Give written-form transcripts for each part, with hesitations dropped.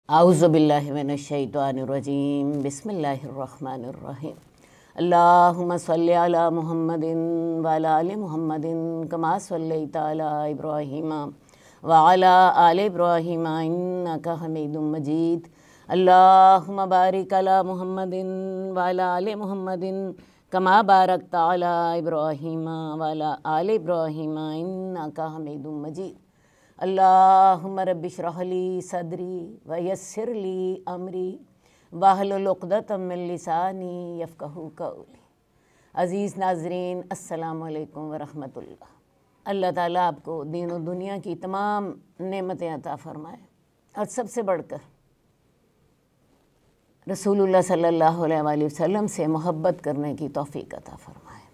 اعوذ باللہ من الشیطان الرجیم بسم اللہ الرحمن الرحیم اللہم صلی علی محمد وعلی آل محمد کما صلیت علی ابراہیم وعلی آل ابراہیم انک حمید مجید اللہم بارک علی محمد وعلی آل محمد کما بارکت علی ابراہیم وعلی آل ابراہیم انک حمید مجید اللہم رب اشرح لی صدری ویسر لی امری واحلل عقدۃ من لسانی یفقہوا قولی۔ عزیز ناظرین، السلام علیکم ورحمۃ اللہ۔ اللہ تعالیٰ آپ کو دین و دنیا کی تمام نعمتیں عطا فرمائے اور سب سے بڑھ کر رسول اللہ صلی اللہ علیہ وآلہ وسلم سے محبت کرنے کی توفیق عطا فرمائے،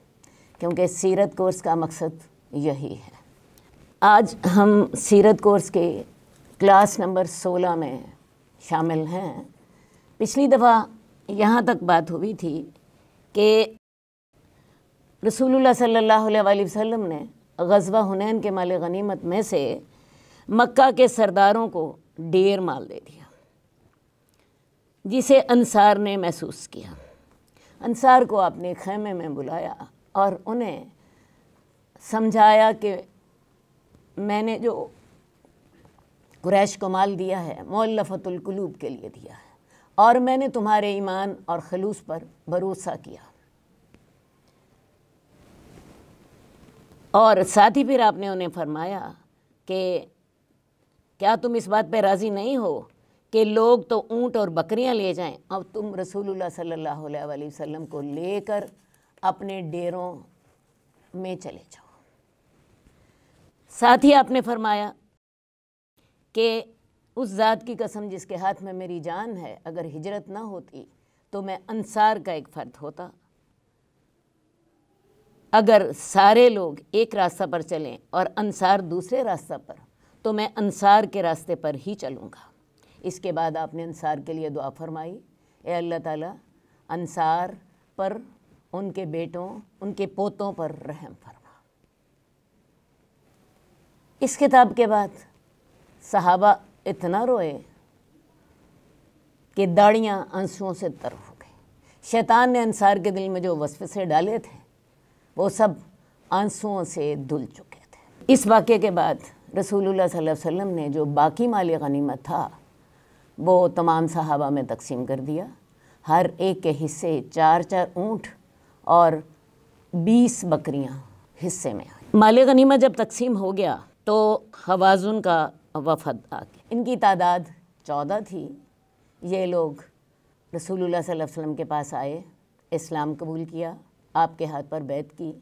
کیونکہ سیرت کورس کا مقصد یہی ہے۔ آج ہم سیرت کورس کے کلاس نمبر 16 میں شامل ہیں۔ پچھلی دفعہ یہاں تک بات ہوئی تھی کہ رسول اللہ صلی اللہ علیہ وآلہ وسلم نے غزوہ حنین کے مال غنیمت میں سے مکہ کے سرداروں کو ڈھیر مال دے دیا، جسے انصار نے محسوس کیا۔ انصار کو آپ نے خیمے میں بلایا اور انہیں سمجھایا کہ میں نے جو قریش کو مال دیا ہے مؤلفۃ القلوب کے لیے دیا ہے، اور میں نے تمہارے ایمان اور خلوص پر بھروسہ کیا۔ اور ساتھ ہی پھر آپ نے انہیں فرمایا کہ کیا تم اس بات پہ راضی نہیں ہو کہ لوگ تو اونٹ اور بکریاں لے جائیں اور تم رسول اللہ صلی اللہ علیہ وآلہ وسلم کو لے کر اپنے ڈیروں میں چلے جاؤ۔ ساتھ ہی آپ نے فرمایا کہ اس ذات کی قسم جس کے ہاتھ میں میری جان ہے، اگر ہجرت نہ ہوتی تو میں انصار کا ایک فرد ہوتا۔ اگر سارے لوگ ایک راستہ پر چلیں اور انصار دوسرے راستہ پر تو میں انصار کے راستے پر ہی چلوں گا۔ اس کے بعد آپ نے انصار کے لیے دعا فرمائی، اے اللہ تعالیٰ انصار پر، ان کے بیٹوں، ان کے پوتوں پر رحم فرما۔ اس کتاب کے بعد صحابہ اتنا روئے کہ داڑیاں آنسوؤں سے تر ہو گئی۔ شیطان نے انصار کے دل میں جو وسوسے ڈالے تھے وہ سب آنسوؤں سے دھل چکے تھے۔ اس واقعے کے بعد رسول اللہ صلی اللہ علیہ وسلم نے جو باقی مال غنیمت تھا وہ تمام صحابہ میں تقسیم کر دیا۔ ہر ایک کے حصے 4 اونٹ اور 20 بکریاں حصے میں آئیں۔ مال غنیمت جب تقسیم ہو گیا تو حوازن کا وفد آ گیا۔ ان کی تعداد 14 تھی۔ یہ لوگ رسول اللہ صلی اللہ علیہ وسلم کے پاس آئے، اسلام قبول کیا، آپ کے ہاتھ پر بیعت کی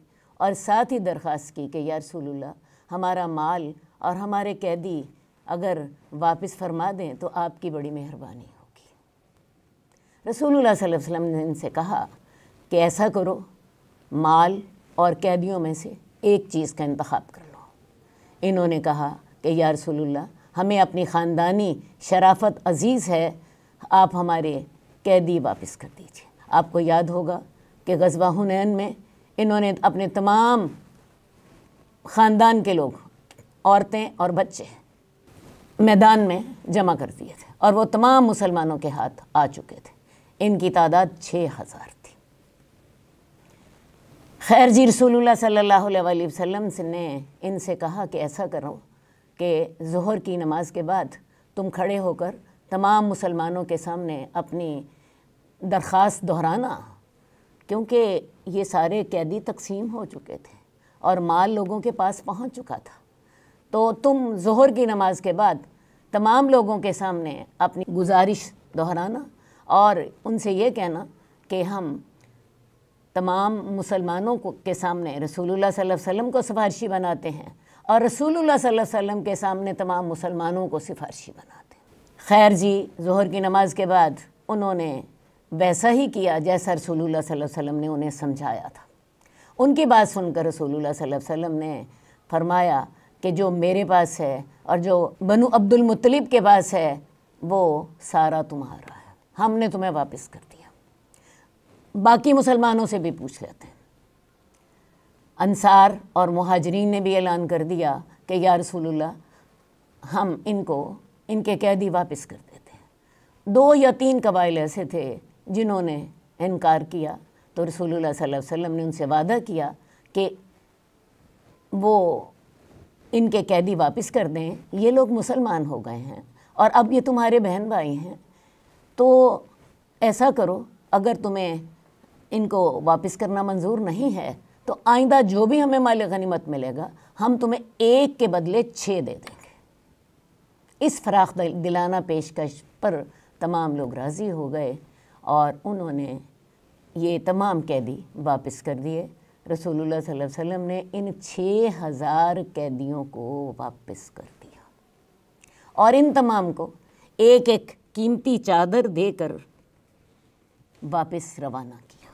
اور ساتھ ہی درخواست کی کہ یا رسول اللہ، ہمارا مال اور ہمارے قیدی اگر واپس فرما دیں تو آپ کی بڑی مہربانی ہوگی۔ رسول اللہ صلی اللہ علیہ وسلم نے ان سے کہا کہ ایسا کرو، مال اور قیدیوں میں سے ایک چیز کا انتخاب کر لو۔ انہوں نے کہا کہ یا رسول اللہ، ہمیں اپنی خاندانی شرافت عزیز ہے، آپ ہمارے قیدی واپس کر دیجیے۔ آپ کو یاد ہوگا کہ غزوہ حنین میں انہوں نے اپنے تمام خاندان کے لوگ، عورتیں اور بچے میدان میں جمع کر دیے تھے اور وہ تمام مسلمانوں کے ہاتھ آ چکے تھے۔ ان کی تعداد 6000 تھی۔ خیر جی، رسول اللہ صلی اللہ علیہ وآلہ وسلم نے ان سے کہا کہ ایسا کرو کہ ظہر کی نماز کے بعد تم کھڑے ہو کر تمام مسلمانوں کے سامنے اپنی درخواست دہرانا، کیونکہ یہ سارے قیدی تقسیم ہو چکے تھے اور مال لوگوں کے پاس پہنچ چکا تھا۔ تو تم ظہر کی نماز کے بعد تمام لوگوں کے سامنے اپنی گزارش دہرانا اور ان سے یہ کہنا کہ ہم تمام مسلمانوں کے سامنے رسول اللہ صلی اللہ علیہ وسلم کو سفارشی بناتے ہیں اور رسول اللہ صلی اللہ علیہ وسلم کے سامنے تمام مسلمانوں کو سفارشی بناتے ہیں۔ خیر جی، ظہر کی نماز کے بعد انہوں نے ویسا ہی کیا جیسا رسول اللہ صلی اللہ علیہ وسلم نے انہیں سمجھایا تھا۔ ان کی بات سن کر رسول اللہ صلی اللہ علیہ وسلم نے فرمایا کہ جو میرے پاس ہے اور جو بنو عبد المطلب کے پاس ہے وہ سارا تمہارا ہے، ہم نے تمہیں واپس کر دیا۔ باقی مسلمانوں سے بھی پوچھ لیتے ہیں۔ انصار اور مہاجرین نے بھی اعلان کر دیا کہ یا رسول اللہ، ہم ان کے قیدی واپس کر دیتے ہیں۔ 2 یا 3 قبائل ایسے تھے جنہوں نے انکار کیا، تو رسول اللہ صلی اللہ علیہ وسلم نے ان سے وعدہ کیا کہ وہ ان کے قیدی واپس کر دیں، یہ لوگ مسلمان ہو گئے ہیں اور اب یہ تمہارے بہن بھائی ہیں، تو ایسا کرو، اگر تمہیں ان کو واپس کرنا منظور نہیں ہے تو آئندہ جو بھی ہمیں مال غنیمت ملے گا ہم تمہیں 1 کے بدلے 6 دے دیں گے۔ اس فراخ دلانہ پیشکش پر تمام لوگ راضی ہو گئے اور انہوں نے یہ تمام قیدی واپس کر دیے۔ رسول اللہ صلی اللہ علیہ وسلم نے ان 6000 قیدیوں کو واپس کر دیا اور ان تمام کو ایک ایک قیمتی چادر دے کر واپس روانہ کیا۔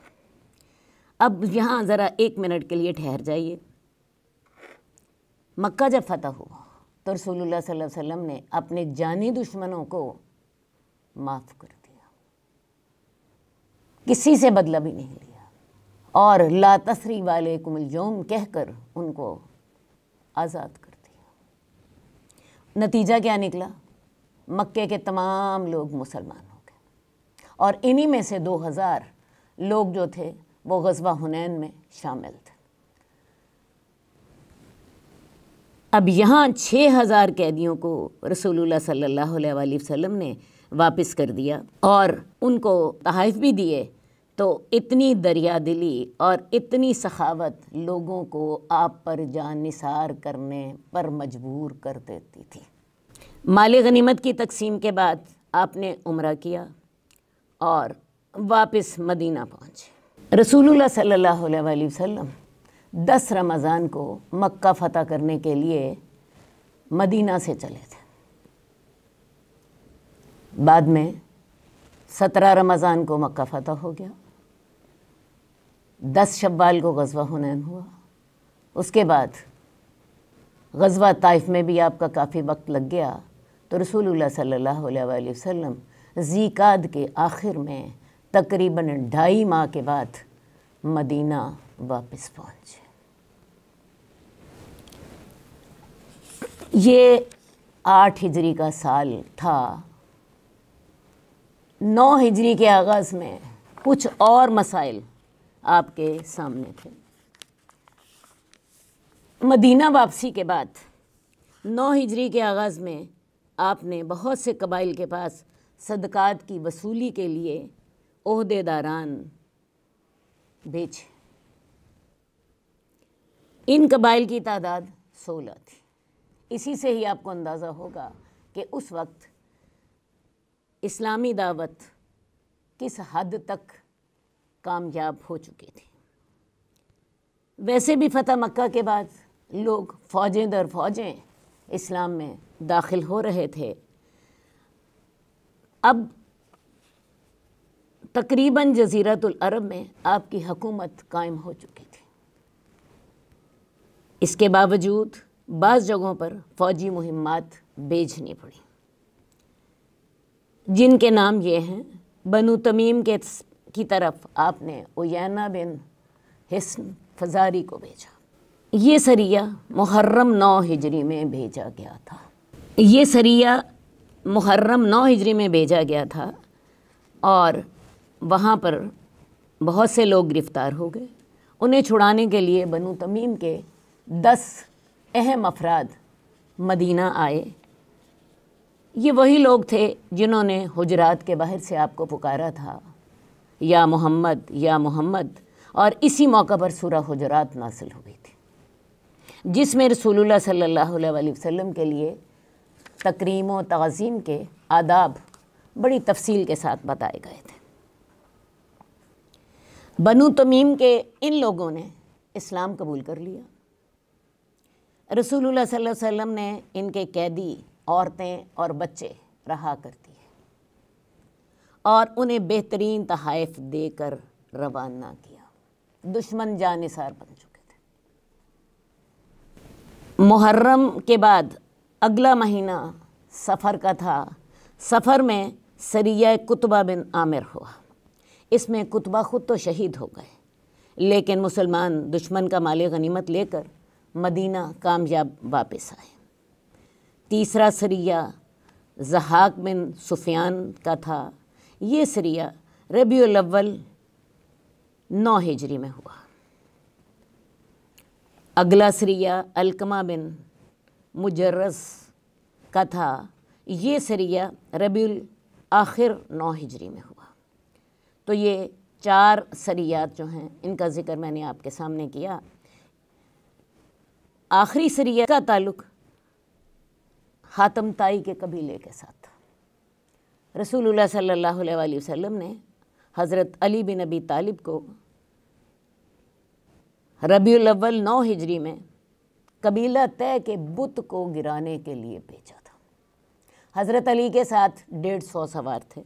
اب یہاں ذرا 1 منٹ کے لیے ٹھہر جائیے۔ مکہ جب فتح ہوا تو رسول اللہ صلی اللہ علیہ وسلم نے اپنے جانی دشمنوں کو معاف کر دیا، کسی سے بدلہ بھی نہیں لیا، اور لا تثریب علیکم اليوم کہہ کر ان کو آزاد کر دیا۔ نتیجہ کیا نکلا؟ مکے کے تمام لوگ مسلمان ہو گئے اور انہی میں سے 2000 لوگ جو تھے وہ غزوہ حنین میں شامل تھے۔ اب یہاں 6000 قیدیوں کو رسول اللہ صلی اللہ علیہ وآلہ وسلم نے واپس کر دیا اور ان کو تحائف بھی دیے، تو اتنی دریا دلی اور اتنی سخاوت لوگوں کو آپ پر جان نثار کرنے پر مجبور کر دیتی تھی۔ مال غنیمت کی تقسیم کے بعد آپ نے عمرہ کیا اور واپس مدینہ پہنچے۔ رسول اللہ صلی اللہ علیہ وآلہ وسلم 10 رمضان کو مکہ فتح کرنے کے لیے مدینہ سے چلے تھے۔ بعد میں 17 رمضان کو مکہ فتح ہو گیا، 10 شوال کو غزوہ حنین ہوا، اس کے بعد غزوہ طائف میں بھی آپ کا کافی وقت لگ گیا، تو رسول اللہ صلی اللہ علیہ وآلہ وسلم ذی قعدہ کے آخر میں تقریباً 2.5 ماہ کے بعد مدینہ واپس پہنچے۔ یہ 8 ہجری کا سال تھا۔ 9 ہجری کے آغاز میں کچھ اور مسائل آپ کے سامنے تھے۔ مدینہ واپسی کے بعد 9 ہجری کے آغاز میں آپ نے بہت سے قبائل کے پاس صدقات کی وصولی کے لیے عہدے داران بھیجے۔ ان قبائل کی تعداد 16 تھی۔ اسی سے ہی آپ کو اندازہ ہوگا کہ اس وقت اسلامی دعوت کس حد تک کامیاب ہو چکی تھی۔ ویسے بھی فتح مکہ کے بعد لوگ فوجیں در فوجیں اسلام میں داخل ہو رہے تھے۔ اب تقریباً جزیرۃ العرب میں آپ کی حکومت قائم ہو چکی تھی۔ اس کے باوجود بعض جگہوں پر فوجی مہمات بھیجنی پڑی، جن کے نام یہ ہیں۔ بنو تمیم کی طرف آپ نے عیینہ بن حصن فزاری کو بھیجا۔ یہ سریہ محرم 9 ہجری میں بھیجا گیا تھا اور وہاں پر بہت سے لوگ گرفتار ہو گئے۔ انہیں چھڑانے کے لیے بنو تمیم کے 10 اہم افراد مدینہ آئے۔ یہ وہی لوگ تھے جنہوں نے حجرات کے باہر سے آپ کو پکارا تھا، یا محمد یا محمد، اور اسی موقع پر سورہ حجرات نازل ہوئی تھی، جس میں رسول اللہ صلی اللہ علیہ وآلہ وسلم کے لیے تکریم و تعظیم کے آداب بڑی تفصیل کے ساتھ بتائے گئے تھے۔ بنو تمیم کے ان لوگوں نے اسلام قبول کر لیا۔ رسول اللہ صلی اللہ علیہ وسلم نے ان کے قیدی عورتیں اور بچے رہا کر دیے اور انہیں بہترین تحائف دے کر روانہ کیا۔ دشمن جانثار بن چکے تھے۔ محرم کے بعد اگلا مہینہ صفر کا تھا۔ صفر میں سریہ قطبہ بن عامر ہوا۔ اس میں قطبہ خود تو شہید ہو گئے، لیکن مسلمان دشمن کا مال غنیمت لے کر مدینہ کامیاب واپس آئے۔ تیسرا سریہ ضحاک بن سفیان کا تھا۔ یہ سریہ ربیع الاول 9 ہجری میں ہوا۔ اگلا سریہ علقمہ بن مجرز کا تھا۔ یہ سریہ ربیع الاخر 9 ہجری میں ہوا۔ تو یہ 4 سریات جو ہیں ان کا ذکر میں نے آپ کے سامنے کیا۔ آخری سریہ کا تعلق حاتم طائی کے قبیلے کے ساتھ تھا۔ رسول اللہ صلی اللہ علیہ وآلہ وسلم نے حضرت علی بن ابی طالب کو ربیع الاول 9 ہجری میں قبیلہ طے کے بت کو گرانے کے لیے بھیجا تھا۔ حضرت علی کے ساتھ 150 سوار تھے۔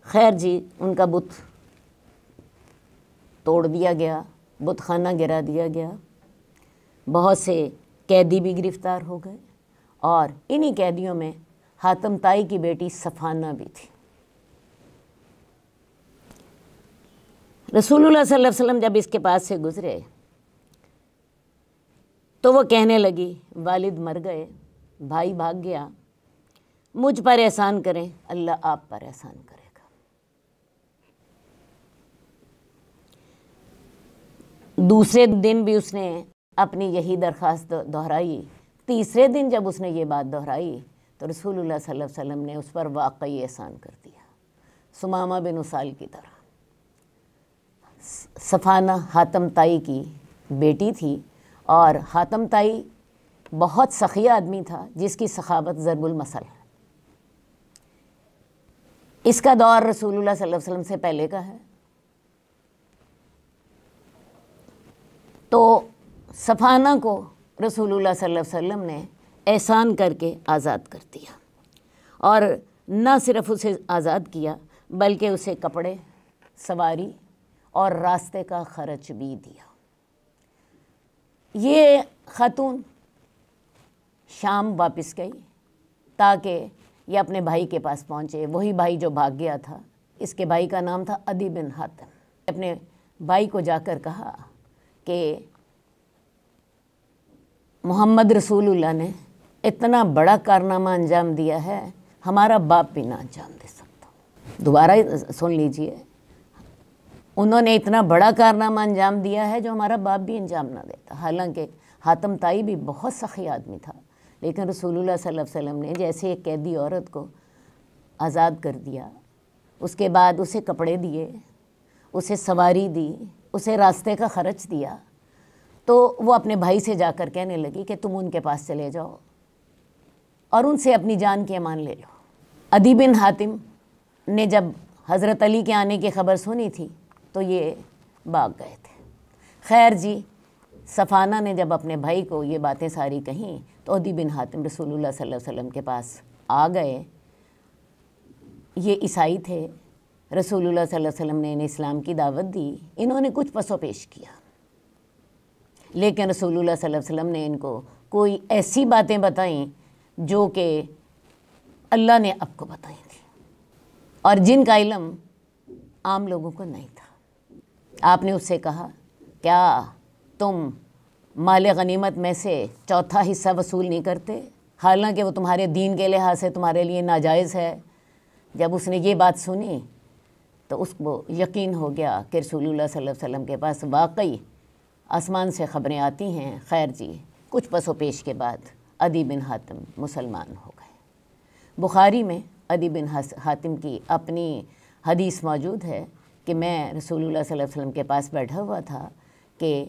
خیر جی، ان کا بت توڑ دیا گیا، بت خانہ گرا دیا گیا، بہت سے قیدی بھی گرفتار ہو گئے، اور انہی قیدیوں میں حاتم طائی کی بیٹی صفانہ بھی تھی۔ رسول اللہ صلی اللہ علیہ وسلم جب اس کے پاس سے گزرے تو وہ کہنے لگی، والد مر گئے، بھائی بھاگ گیا، مجھ پر احسان کریں، اللہ آپ پر احسان کرے گا۔ دوسرے دن بھی اس نے اپنی یہی درخواست دہرائی۔ تیسرے دن جب اس نے یہ بات دہرائی تو رسول اللہ صلی اللہ علیہ وسلم نے اس پر واقعی احسان کر دیا، ثمامہ بن اسال کی طرح۔ صفانہ حاتم طائی کی بیٹی تھی، اور حاتم طائی بہت سخی آدمی تھا جس کی سخاوت ضرب المثل ہے۔ اس کا دور رسول اللہ صلی اللہ علیہ وسلم سے پہلے کا ہے۔ تو صفانہ کو رسول اللہ صلی اللہ علیہ وسلم نے احسان کر کے آزاد کر دیا، اور نہ صرف اسے آزاد کیا بلکہ اسے کپڑے، سواری اور راستے کا خرچ بھی دیا۔ یہ خاتون شام واپس گئی تاکہ یہ اپنے بھائی کے پاس پہنچے، وہی بھائی جو بھاگ گیا تھا۔ اس کے بھائی کا نام تھا عدی بن حاتم۔ اپنے بھائی کو جا کر کہا کہ محمد رسول اللہ نے اتنا بڑا کارنامہ انجام دیا ہے، ہمارا باپ بھی نہ انجام دے سکتا۔ دوبارہ سن لیجئے، انہوں نے اتنا بڑا کارنامہ انجام دیا ہے جو ہمارا باپ بھی انجام نہ دیتا۔ حالانکہ حاتم طائی بھی بہت سخی آدمی تھا، لیکن رسول اللہ صلی اللہ علیہ وسلم نے جیسے ایک قیدی عورت کو آزاد کر دیا، اس کے بعد اسے کپڑے دیے، اسے سواری دی، اسے راستے کا خرچ دیا، تو وہ اپنے بھائی سے جا کر کہنے لگی کہ تم ان کے پاس چلے جاؤ اور ان سے اپنی جان کی امان لے لو۔ عدی بن حاتم نے جب حضرت علی کے آنے کی خبر سنی تھی تو یہ بھاگ گئے تھے۔ خیر جی، صفانہ نے جب اپنے بھائی کو یہ باتیں ساری کہیں تو عدی بن حاتم رسول اللہ صلی اللہ علیہ وسلم کے پاس آ گئے۔ یہ عیسائی تھے، رسول اللہ صلی اللہ علیہ وسلم نے انہیں اسلام کی دعوت دی، انہوں نے کچھ پس و پیش کیا، لیکن رسول اللہ صلی اللہ علیہ وسلم نے ان کو کوئی ایسی باتیں بتائیں جو کہ اللہ نے آپ کو بتائی تھی، اور جن کا علم عام لوگوں کو نہیں تھا۔ آپ نے اس سے کہا، کیا تم مال غنیمت میں سے چوتھا حصہ وصول نہیں کرتے، حالانکہ وہ تمہارے دین کے لحاظ سے تمہارے لیے ناجائز ہے؟ جب اس نے یہ بات سنی تو اس کو یقین ہو گیا کہ رسول اللہ صلی اللہ علیہ وسلم کے پاس واقعی آسمان سے خبریں آتی ہیں۔ خیر جی، کچھ پس و پیش کے بعد عدی بن حاتم مسلمان ہو گئے۔ بخاری میں عدی بن حاتم کی اپنی حدیث موجود ہے کہ میں رسول اللہ صلی اللہ علیہ وسلم کے پاس بیٹھا ہوا تھا کہ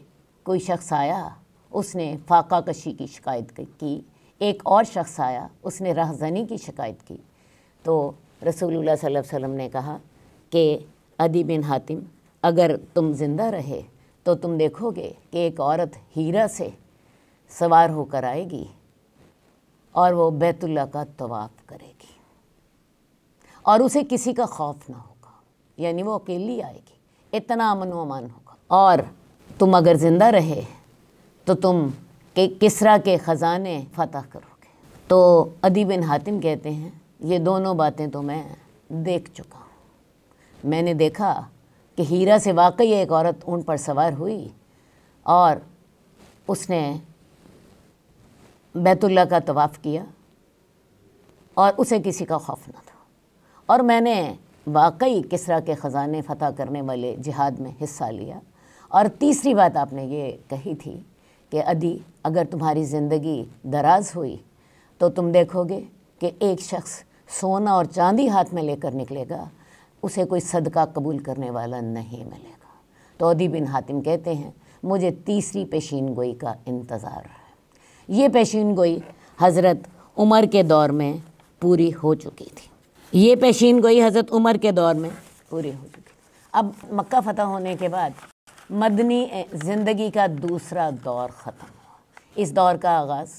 کوئی شخص آیا، اس نے فاقہ کشی کی شکایت کی، ایک اور شخص آیا، اس نے رہزنی کی شکایت کی، تو رسول اللہ صلی اللہ علیہ وسلم نے کہا کہ عدی بن حاتم، اگر تم زندہ رہے تو تم دیکھو گے کہ ایک عورت ہیرا سے سوار ہو کر آئے گی اور وہ بیت اللہ کا طواف کرے گی، اور اسے کسی کا خوف نہ ہوگا، یعنی وہ اکیلی آئے گی، اتنا امن و امان ہوگا، اور تم اگر زندہ رہے تو تم کسریٰ کے خزانے فتح کرو گے۔ تو عدی بن حاتم کہتے ہیں، یہ دونوں باتیں تو میں دیکھ چکا ہوں۔ میں نے دیکھا کہ ہیرا سے واقعی ایک عورت اونٹ پر سوار ہوئی اور اس نے بیت اللہ کا طواف کیا اور اسے کسی کا خوف نہ تھا، اور میں نے واقعی کسریٰ کے خزانے فتح کرنے والے جہاد میں حصہ لیا۔ اور تیسری بات آپ نے یہ کہی تھی کہ عدی اگر تمہاری زندگی دراز ہوئی تو تم دیکھو گے کہ ایک شخص سونا اور چاندی ہاتھ میں لے کر نکلے گا، اسے کوئی صدقہ قبول کرنے والا نہیں ملے گا۔ تو عدی بن حاتم کہتے ہیں مجھے تیسری پیشین گوئی کا انتظار ہے۔ یہ پیشین گوئی حضرت عمر کے دور میں پوری ہو چکی تھی، یہ پیشین گوئی حضرت عمر کے دور میں پوری ہو چکی تھی۔ اب مکہ فتح ہونے کے بعد مدنی زندگی کا دوسرا دور ختم ہوا۔ اس دور کا آغاز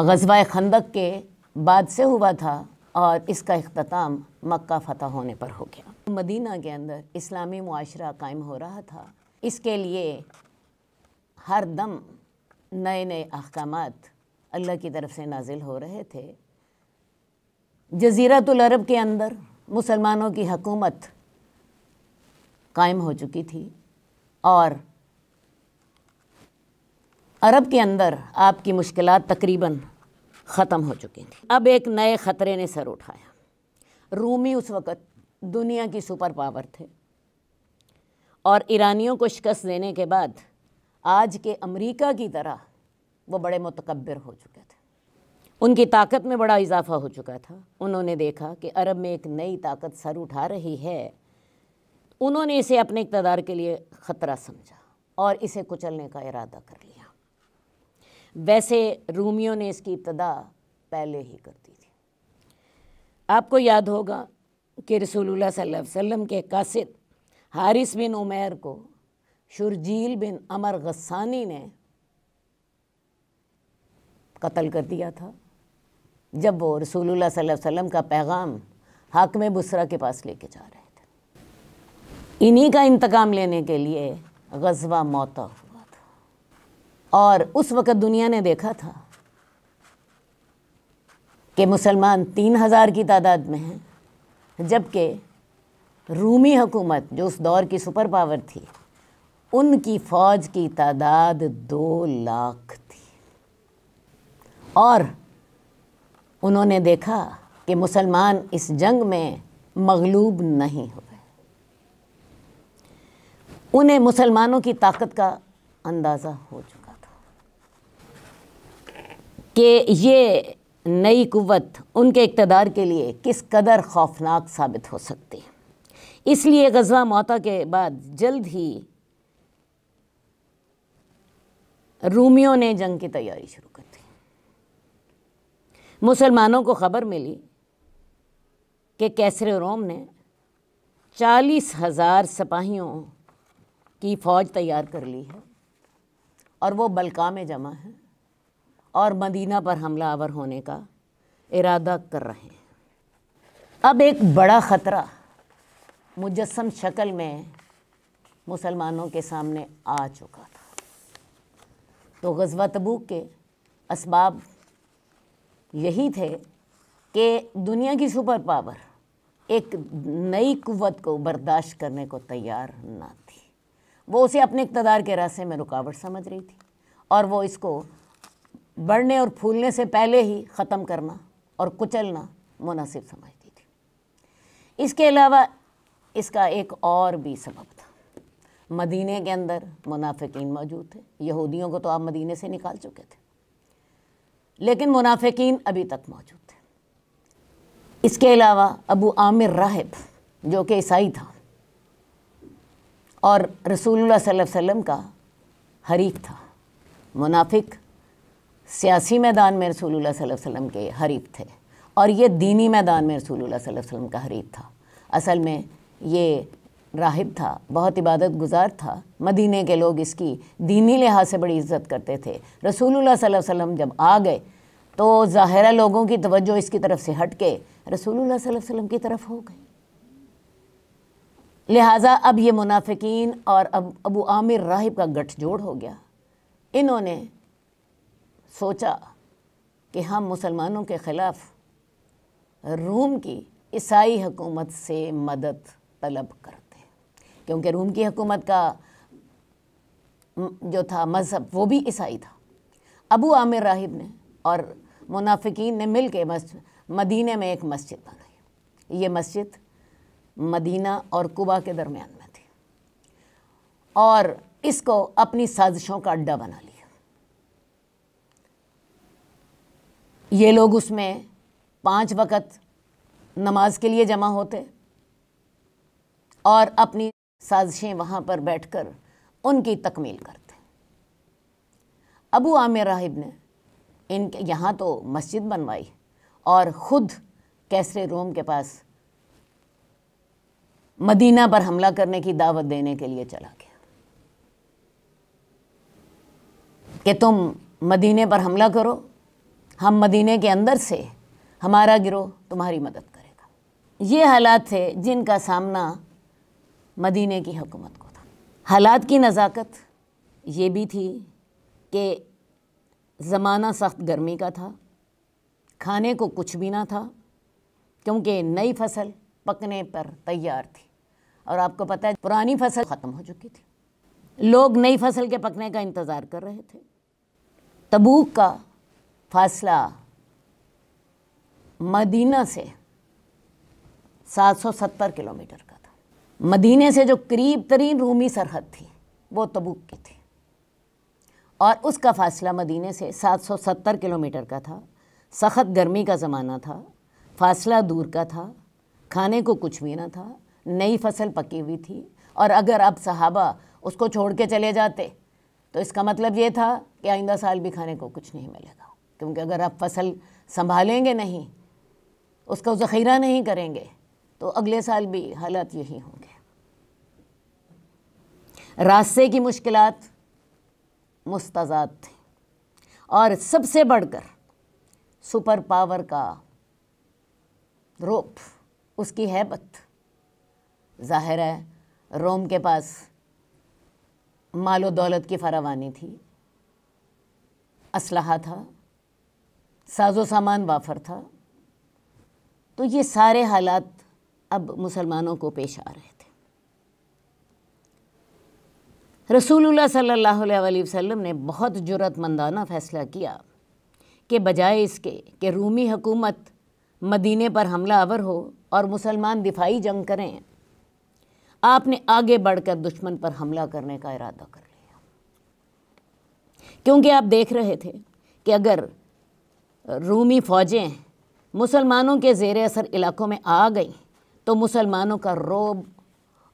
غزوہ خندق کے بعد سے ہوا تھا اور اس کا اختتام مکہ فتح ہونے پر ہو گیا۔ مدینہ کے اندر اسلامی معاشرہ قائم ہو رہا تھا، اس کے لیے ہر دم نئے نئے احکامات اللہ کی طرف سے نازل ہو رہے تھے۔ جزیرۃ العرب کے اندر مسلمانوں کی حکومت قائم ہو چکی تھی اور عرب کے اندر آپ کی مشکلات تقریباً ختم ہو چکی تھیں۔ اب ایک نئے خطرے نے سر اٹھایا۔ رومی اس وقت دنیا کی سپر پاور تھے اور ایرانیوں کو شکست دینے کے بعد آج کے امریکہ کی طرح وہ بڑے متکبر ہو چکے تھے، ان کی طاقت میں بڑا اضافہ ہو چکا تھا۔ انہوں نے دیکھا کہ عرب میں ایک نئی طاقت سر اٹھا رہی ہے، انہوں نے اسے اپنے اقتدار کے لیے خطرہ سمجھا اور اسے کچلنے کا ارادہ کر لیا۔ ویسے رومیوں نے اس کی ابتدا پہلے ہی کر دی تھی۔ آپ کو یاد ہوگا کہ رسول اللہ صلی اللہ علیہ وسلم کے قاصد حارث بن عمیر کو شرجیل بن عمر غسانی نے قتل کر دیا تھا جب وہ رسول اللہ صلی اللہ علیہ وسلم کا پیغام حاکم بصرہ کے پاس لے کے جا رہے تھے۔ انہی کا انتقام لینے کے لیے غزوہ موتا ہوا تھا اور اس وقت دنیا نے دیکھا تھا کہ مسلمان 3000 کی تعداد میں ہیں، جبکہ رومی حکومت جو اس دور کی سپر پاور تھی ان کی فوج کی تعداد 2 لاکھ تھی، اور انہوں نے دیکھا کہ مسلمان اس جنگ میں مغلوب نہیں ہوئے۔ انہیں مسلمانوں کی طاقت کا اندازہ ہو چکا تھا کہ یہ نئی قوت ان کے اقتدار کے لیے کس قدر خوفناک ثابت ہو سکتی ہے۔ اس لیے غزوہ موتا کے بعد جلد ہی رومیوں نے جنگ کی تیاری شروع کر دی۔ مسلمانوں کو خبر ملی کہ کیسر روم نے 40,000 سپاہیوں کی فوج تیار کر لی ہے اور وہ بلقاء میں جمع ہے اور مدینہ پر حملہ آور ہونے کا ارادہ کر رہے ہیں۔ اب ایک بڑا خطرہ مجسم شکل میں مسلمانوں کے سامنے آ چکا تھا۔ تو غزوہ تبوک کے اسباب یہی تھے کہ دنیا کی سپر پاور ایک نئی قوت کو برداشت کرنے کو تیار نہ تھی، وہ اسے اپنے اقتدار کے راستے میں رکاوٹ سمجھ رہی تھی اور وہ اس کو بڑھنے اور پھولنے سے پہلے ہی ختم کرنا اور کچلنا مناسب سمجھتی تھی۔ اس کے علاوہ اس کا ایک اور بھی سبب تھا۔ مدینے کے اندر منافقین موجود تھے، یہودیوں کو تو آپ مدینے سے نکال چکے تھے، لیکن منافقین ابھی تک موجود تھے۔ اس کے علاوہ ابو عامر راہب جو کہ عیسائی تھا اور رسول اللہ صلی اللہ علیہ وسلم کا حریف تھا۔ منافق سیاسی میدان میں رسول اللہ صلی اللہ علیہ وسلم کے حریف تھے اور یہ دینی میدان میں رسول اللہ صلی اللہ علیہ وسلم کا حریف تھا۔ اصل میں یہ راہب تھا، بہت عبادت گزار تھا، مدینے کے لوگ اس کی دینی لحاظ سے بڑی عزت کرتے تھے۔ رسول اللہ صلی اللہ علیہ وسلم جب آ گئے تو ظاہرہ لوگوں کی توجہ اس کی طرف سے ہٹ کے رسول اللہ صلی اللہ علیہ وسلم کی طرف ہو گئی، لہٰذا اب یہ منافقین اور ابو عامر راہب کا گٹھ جوڑ ہو گیا۔ انہوں نے سوچا کہ ہم مسلمانوں کے خلاف روم کی عیسائی حکومت سے مدد طلب کرتے ہیں، کیونکہ روم کی حکومت کا جو تھا مذہب وہ بھی عیسائی تھا۔ ابو عامر راہب نے اور منافقین نے مل کے مدینے میں ایک مسجد بنائی. یہ مسجد مدینہ اور قباء کے درمیان میں تھی اور اس کو اپنی سازشوں کا اڈا بنا لیا. یہ لوگ اس میں 5 وقت نماز کے لیے جمع ہوتے اور اپنی سازشیں وہاں پر بیٹھ کر ان کی تکمیل کرتے. ابو عامر راہب نے یہاں تو مسجد بنوائی اور خود کیسر روم کے پاس مدینہ پر حملہ کرنے کی دعوت دینے کے لیے چلا گیا کہ تم مدینے پر حملہ کرو، ہم مدینے کے اندر سے ہمارا گروہ تمہاری مدد کرے گا. یہ حالات تھے جن کا سامنا مدینے کی حکومت کو تھا. حالات کی نزاکت یہ بھی تھی کہ زمانہ سخت گرمی کا تھا، کھانے کو کچھ بھی نہ تھا کیونکہ نئی فصل پکنے پر تیار تھی اور آپ کو پتہ ہے پرانی فصل ختم ہو چکی تھی. لوگ نئی فصل کے پکنے کا انتظار کر رہے تھے. تبوک کا فاصلہ مدینہ سے 770 کلومیٹر کا تھا. مدینے سے جو قریب ترین رومی سرحد تھی وہ تبوک کی تھی اور اس کا فاصلہ مدینے سے 770 کلومیٹر کا تھا. سخت گرمی کا زمانہ تھا، فاصلہ دور کا تھا، کھانے کو کچھ بھی نہ تھا، نئی فصل پکی ہوئی تھی اور اگر اب صحابہ اس کو چھوڑ کے چلے جاتے تو اس کا مطلب یہ تھا کہ آئندہ سال بھی کھانے کو کچھ نہیں ملے گا، کیونکہ اگر آپ فصل سنبھالیں گے نہیں، اس کا ذخیرہ نہیں کریں گے تو اگلے سال بھی حالات یہی ہوں گے. راستے کی مشکلات مستضاد تھیں اور سب سے بڑھ کر سپر پاور کا روپ، اس کی ہیبت. ظاہر ہے روم کے پاس مال و دولت کی فراوانی تھی، اسلحہ تھا، ساز و سامان وافر تھا، تو یہ سارے حالات اب مسلمانوں کو پیش آ رہے تھے. رسول اللہ صلی اللہ علیہ وسلم نے بہت جرأت مندانہ فیصلہ کیا کہ بجائے اس کے کہ رومی حکومت مدینے پر حملہ آور ہو اور مسلمان دفاعی جنگ کریں، آپ نے آگے بڑھ کر دشمن پر حملہ کرنے کا ارادہ کر لیا. کیونکہ آپ دیکھ رہے تھے کہ اگر رومی فوجیں مسلمانوں کے زیر اثر علاقوں میں آ گئیں تو مسلمانوں کا رعب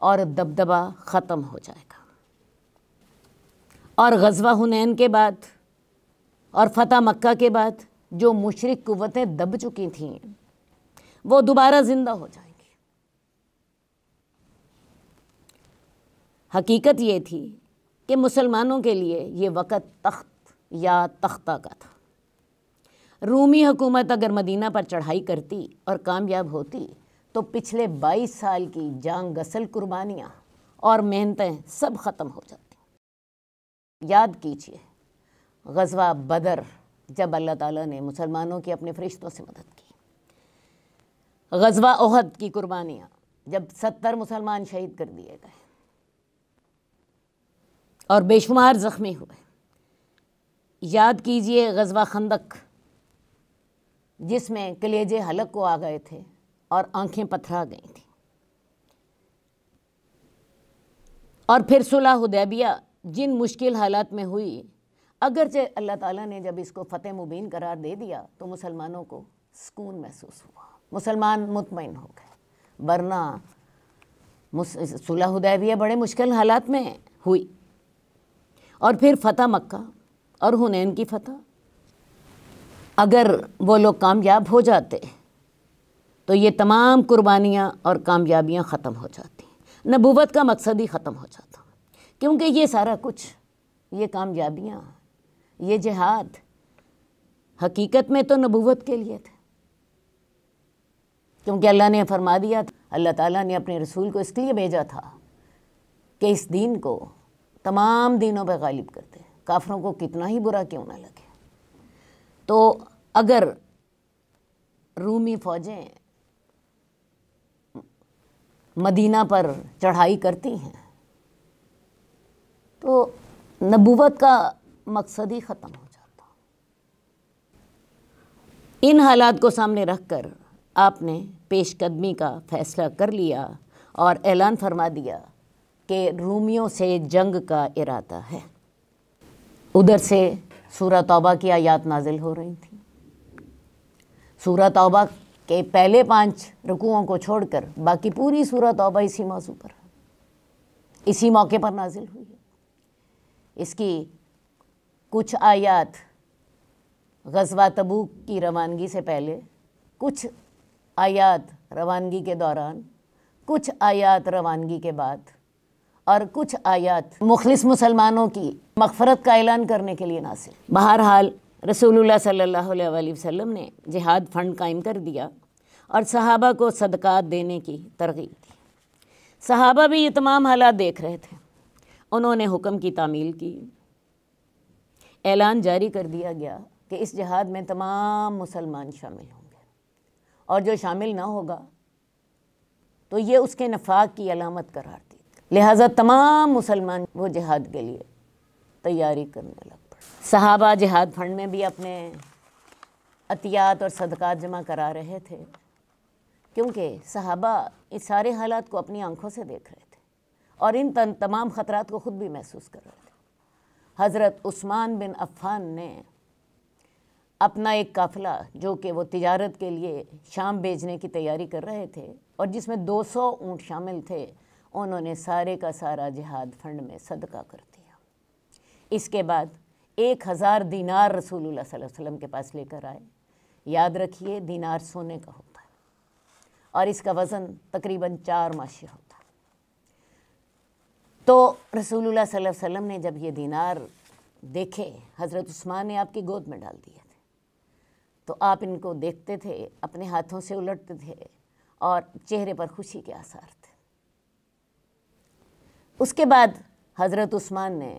اور دبدبہ ختم ہو جائے گا. اور غزوہ حنین کے بعد اور فتح مکہ کے بعد جو مشرک قوتیں دب چکی تھیں وہ دوبارہ زندہ ہو جائیں گی. حقیقت یہ تھی کہ مسلمانوں کے لیے یہ وقت تخت یا تختہ کا تھا. رومی حکومت اگر مدینہ پر چڑھائی کرتی اور کامیاب ہوتی تو پچھلے 22 سال کی جان گسل قربانیاں اور محنتیں سب ختم ہو جاتی. یاد کیجئے غزوہ بدر جب اللہ تعالیٰ نے مسلمانوں کی اپنے فرشتوں سے مدد کی. غزوہ احد کی قربانیاں جب 70 مسلمان شہید کر دیے گئے اور بے شمار زخمی ہوئے. یاد کیجئے غزوہ خندق جس میں کلیجے حلق کو آ گئے تھے اور آنکھیں پتھرا گئی تھیں. اور پھر صلح حدیبیہ جن مشکل حالات میں ہوئی، اگرچہ اللہ تعالیٰ نے جب اس کو فتح مبین قرار دے دیا تو مسلمانوں کو سکون محسوس ہوا، مسلمان مطمئن ہو گئے، ورنہ صلح حدیبیہ بڑے مشکل حالات میں ہوئی. اور پھر فتح مکہ اور حنین کی فتح، اگر وہ لوگ کامیاب ہو جاتے تو یہ تمام قربانیاں اور کامیابیاں ختم ہو جاتی، نبوت کا مقصد ہی ختم ہو جاتا. کیونکہ یہ سارا کچھ، یہ کامیابیاں، یہ جہاد حقیقت میں تو نبوت کے لیے تھے. کیونکہ اللہ نے فرما دیا تھا، اللہ تعالیٰ نے اپنے رسول کو اس لیے بھیجا تھا کہ اس دین کو تمام دینوں پہ غالب کرتے، کافروں کو کتنا ہی برا کیوں نہ لگے. تو اگر رومی فوجیں مدینہ پر چڑھائی کرتی ہیں تو نبوت کا مقصد ہی ختم ہو جاتا. ان حالات کو سامنے رکھ کر آپ نے پیش قدمی کا فیصلہ کر لیا اور اعلان فرما دیا کہ رومیوں سے جنگ کا ارادہ ہے۔ ادھر سے سورہ توبہ کی آیات نازل ہو رہی تھیں۔ سورہ توبہ کے پہلے 5 رکوعوں کو چھوڑ کر باقی پوری سورہ توبہ اسی موضوع پر ہے، اسی موقع پر نازل ہوئی ہے۔ اس کی کچھ آیات غزوہ تبوک کی روانگی سے پہلے، کچھ آیات روانگی کے دوران، کچھ آیات روانگی کے بعد، اور کچھ آیات مخلص مسلمانوں کی مغفرت کا اعلان کرنے کے لیے نازل۔ بہرحال رسول اللہ صلی اللہ علیہ وآلہ وسلم نے جہاد فنڈ قائم کر دیا اور صحابہ کو صدقات دینے کی ترغیب دی۔ صحابہ بھی یہ تمام حالات دیکھ رہے تھے۔ انہوں نے حکم کی تعمیل کی، اعلان جاری کر دیا گیا کہ اس جہاد میں تمام مسلمان شامل ہوں گے، اور جو شامل نہ ہوگا تو یہ اس کے نفاق کی علامت قرار دی۔ لہٰذا تمام مسلمان وہ جہاد کے لیے تیاری کرنے لگ پڑے۔ صحابہ جہاد فنڈ میں بھی اپنے عطیات اور صدقات جمع کرا رہے تھے، کیونکہ صحابہ اس سارے حالات کو اپنی آنکھوں سے دیکھ رہے تھے اور ان تمام خطرات کو خود بھی محسوس کر رہے تھے۔ حضرت عثمان بن عفان نے اپنا ایک قافلہ جو کہ وہ تجارت کے لیے شام بھیجنے کی تیاری کر رہے تھے اور جس میں 200 اونٹ شامل تھے، انہوں نے سارے کا سارا جہاد فنڈ میں صدقہ کر دیا۔ اس کے بعد 1000 دینار رسول اللہ صلی اللہ علیہ وسلم کے پاس لے کر آئے۔ یاد رکھیے دینار سونے کا ہوتا ہے اور اس کا وزن تقریباً 4 ماشیہ ہوتا ہے۔ تو رسول اللہ صلی اللہ علیہ وسلم نے جب یہ دینار دیکھے، حضرت عثمان نے آپ کی گود میں ڈال دیے تھے، تو آپ ان کو دیکھتے تھے، اپنے ہاتھوں سے الٹتے تھے اور چہرے پر خوشی کے آثار تھے۔ اس کے بعد حضرت عثمان نے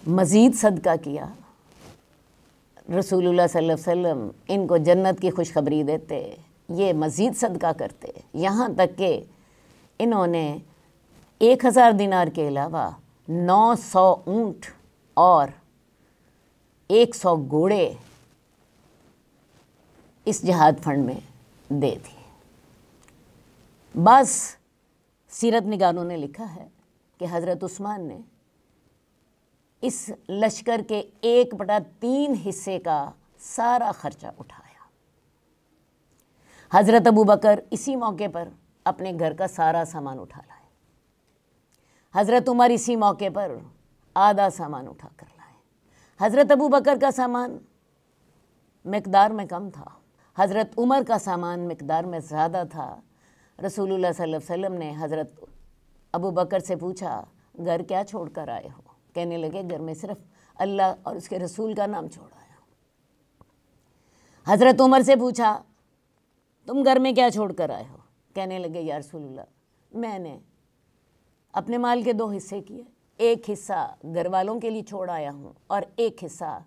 مزید صدقہ کیا۔ رسول اللہ صلی اللہ علیہ وسلم ان کو جنت کی خوشخبری دیتے، یہ مزید صدقہ کرتے، یہاں تک کہ انہوں نے 1000 دینار کے علاوہ 900 اونٹ اور 100 گھوڑے اس جہاد فنڈ میں دے دیے۔ بعض سیرت نگاروں نے لکھا ہے کہ حضرت عثمان نے اس لشکر کے 1/3 حصے کا سارا خرچہ اٹھایا۔ حضرت ابوبکر اسی موقع پر اپنے گھر کا سارا سامان اٹھا لائے۔ حضرت عمر اسی موقع پر آدھا سامان اٹھا کر لائے۔ حضرت ابوبکر کا سامان مقدار میں کم تھا، حضرت عمر کا سامان مقدار میں زیادہ تھا۔ رسول اللہ صلی اللہ علیہ وسلم نے حضرت ابوبکر سے پوچھا، گھر کیا چھوڑ کر آئے ہو؟ کہنے لگے، گھر میں صرف اللہ اور اس کے رسول کا نام چھوڑ آیا ہوں۔ حضرت عمر سے پوچھا، تم گھر میں کیا چھوڑ کر آئے ہو؟ کہنے لگے، یا رسول اللہ، میں نے اپنے مال کے 2 حصے کیے، ایک حصہ گھر والوں کے لیے چھوڑ آیا ہوں اور ایک حصہ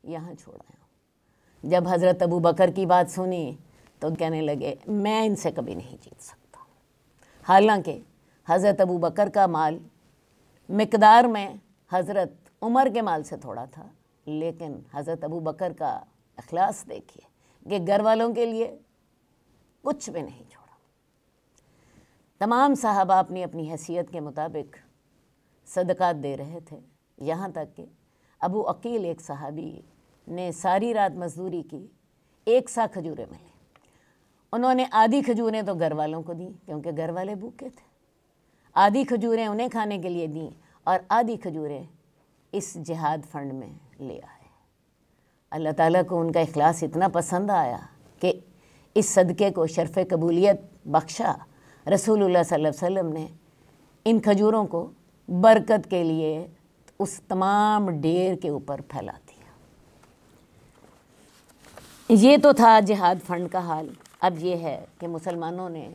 یہاں چھوڑ آیا ہوں۔ جب حضرت ابوبکر کی بات سنی تو کہنے لگے، میں ان سے کبھی نہیں جیت سکتا۔ حالانکہ حضرت ابوبکر کا مال مقدار میں حضرت عمر کے مال سے تھوڑا تھا، لیکن حضرت ابوبکر کا اخلاص دیکھیے کہ گھر والوں کے لیے کچھ بھی نہیں چھوڑا۔ تمام صحابہ اپنی اپنی حیثیت کے مطابق صدقات دے رہے تھے، یہاں تک کہ ابو عقیل ایک صحابی نے ساری رات مزدوری کی، 1 سا کھجوریں ملیں۔ انہوں نے آدھی کھجوریں تو گھر والوں کو دیں کیونکہ گھر والے بھوکے تھے، آدھی کھجوریں انہیں کھانے کے لیے دیں اور آدھی کھجوریں اس جہاد فنڈ میں لے آئے۔ اللہ تعالیٰ کو ان کا اخلاص اتنا پسند آیا کہ اس صدقے کو شرف قبولیت بخشا۔ رسول اللہ صلی اللہ علیہ وسلم نے ان کھجوروں کو برکت کے لیے اس تمام ڈھیر کے اوپر پھیلا دیا۔ یہ تو تھا جہاد فنڈ کا حال۔ اب یہ ہے کہ مسلمانوں نے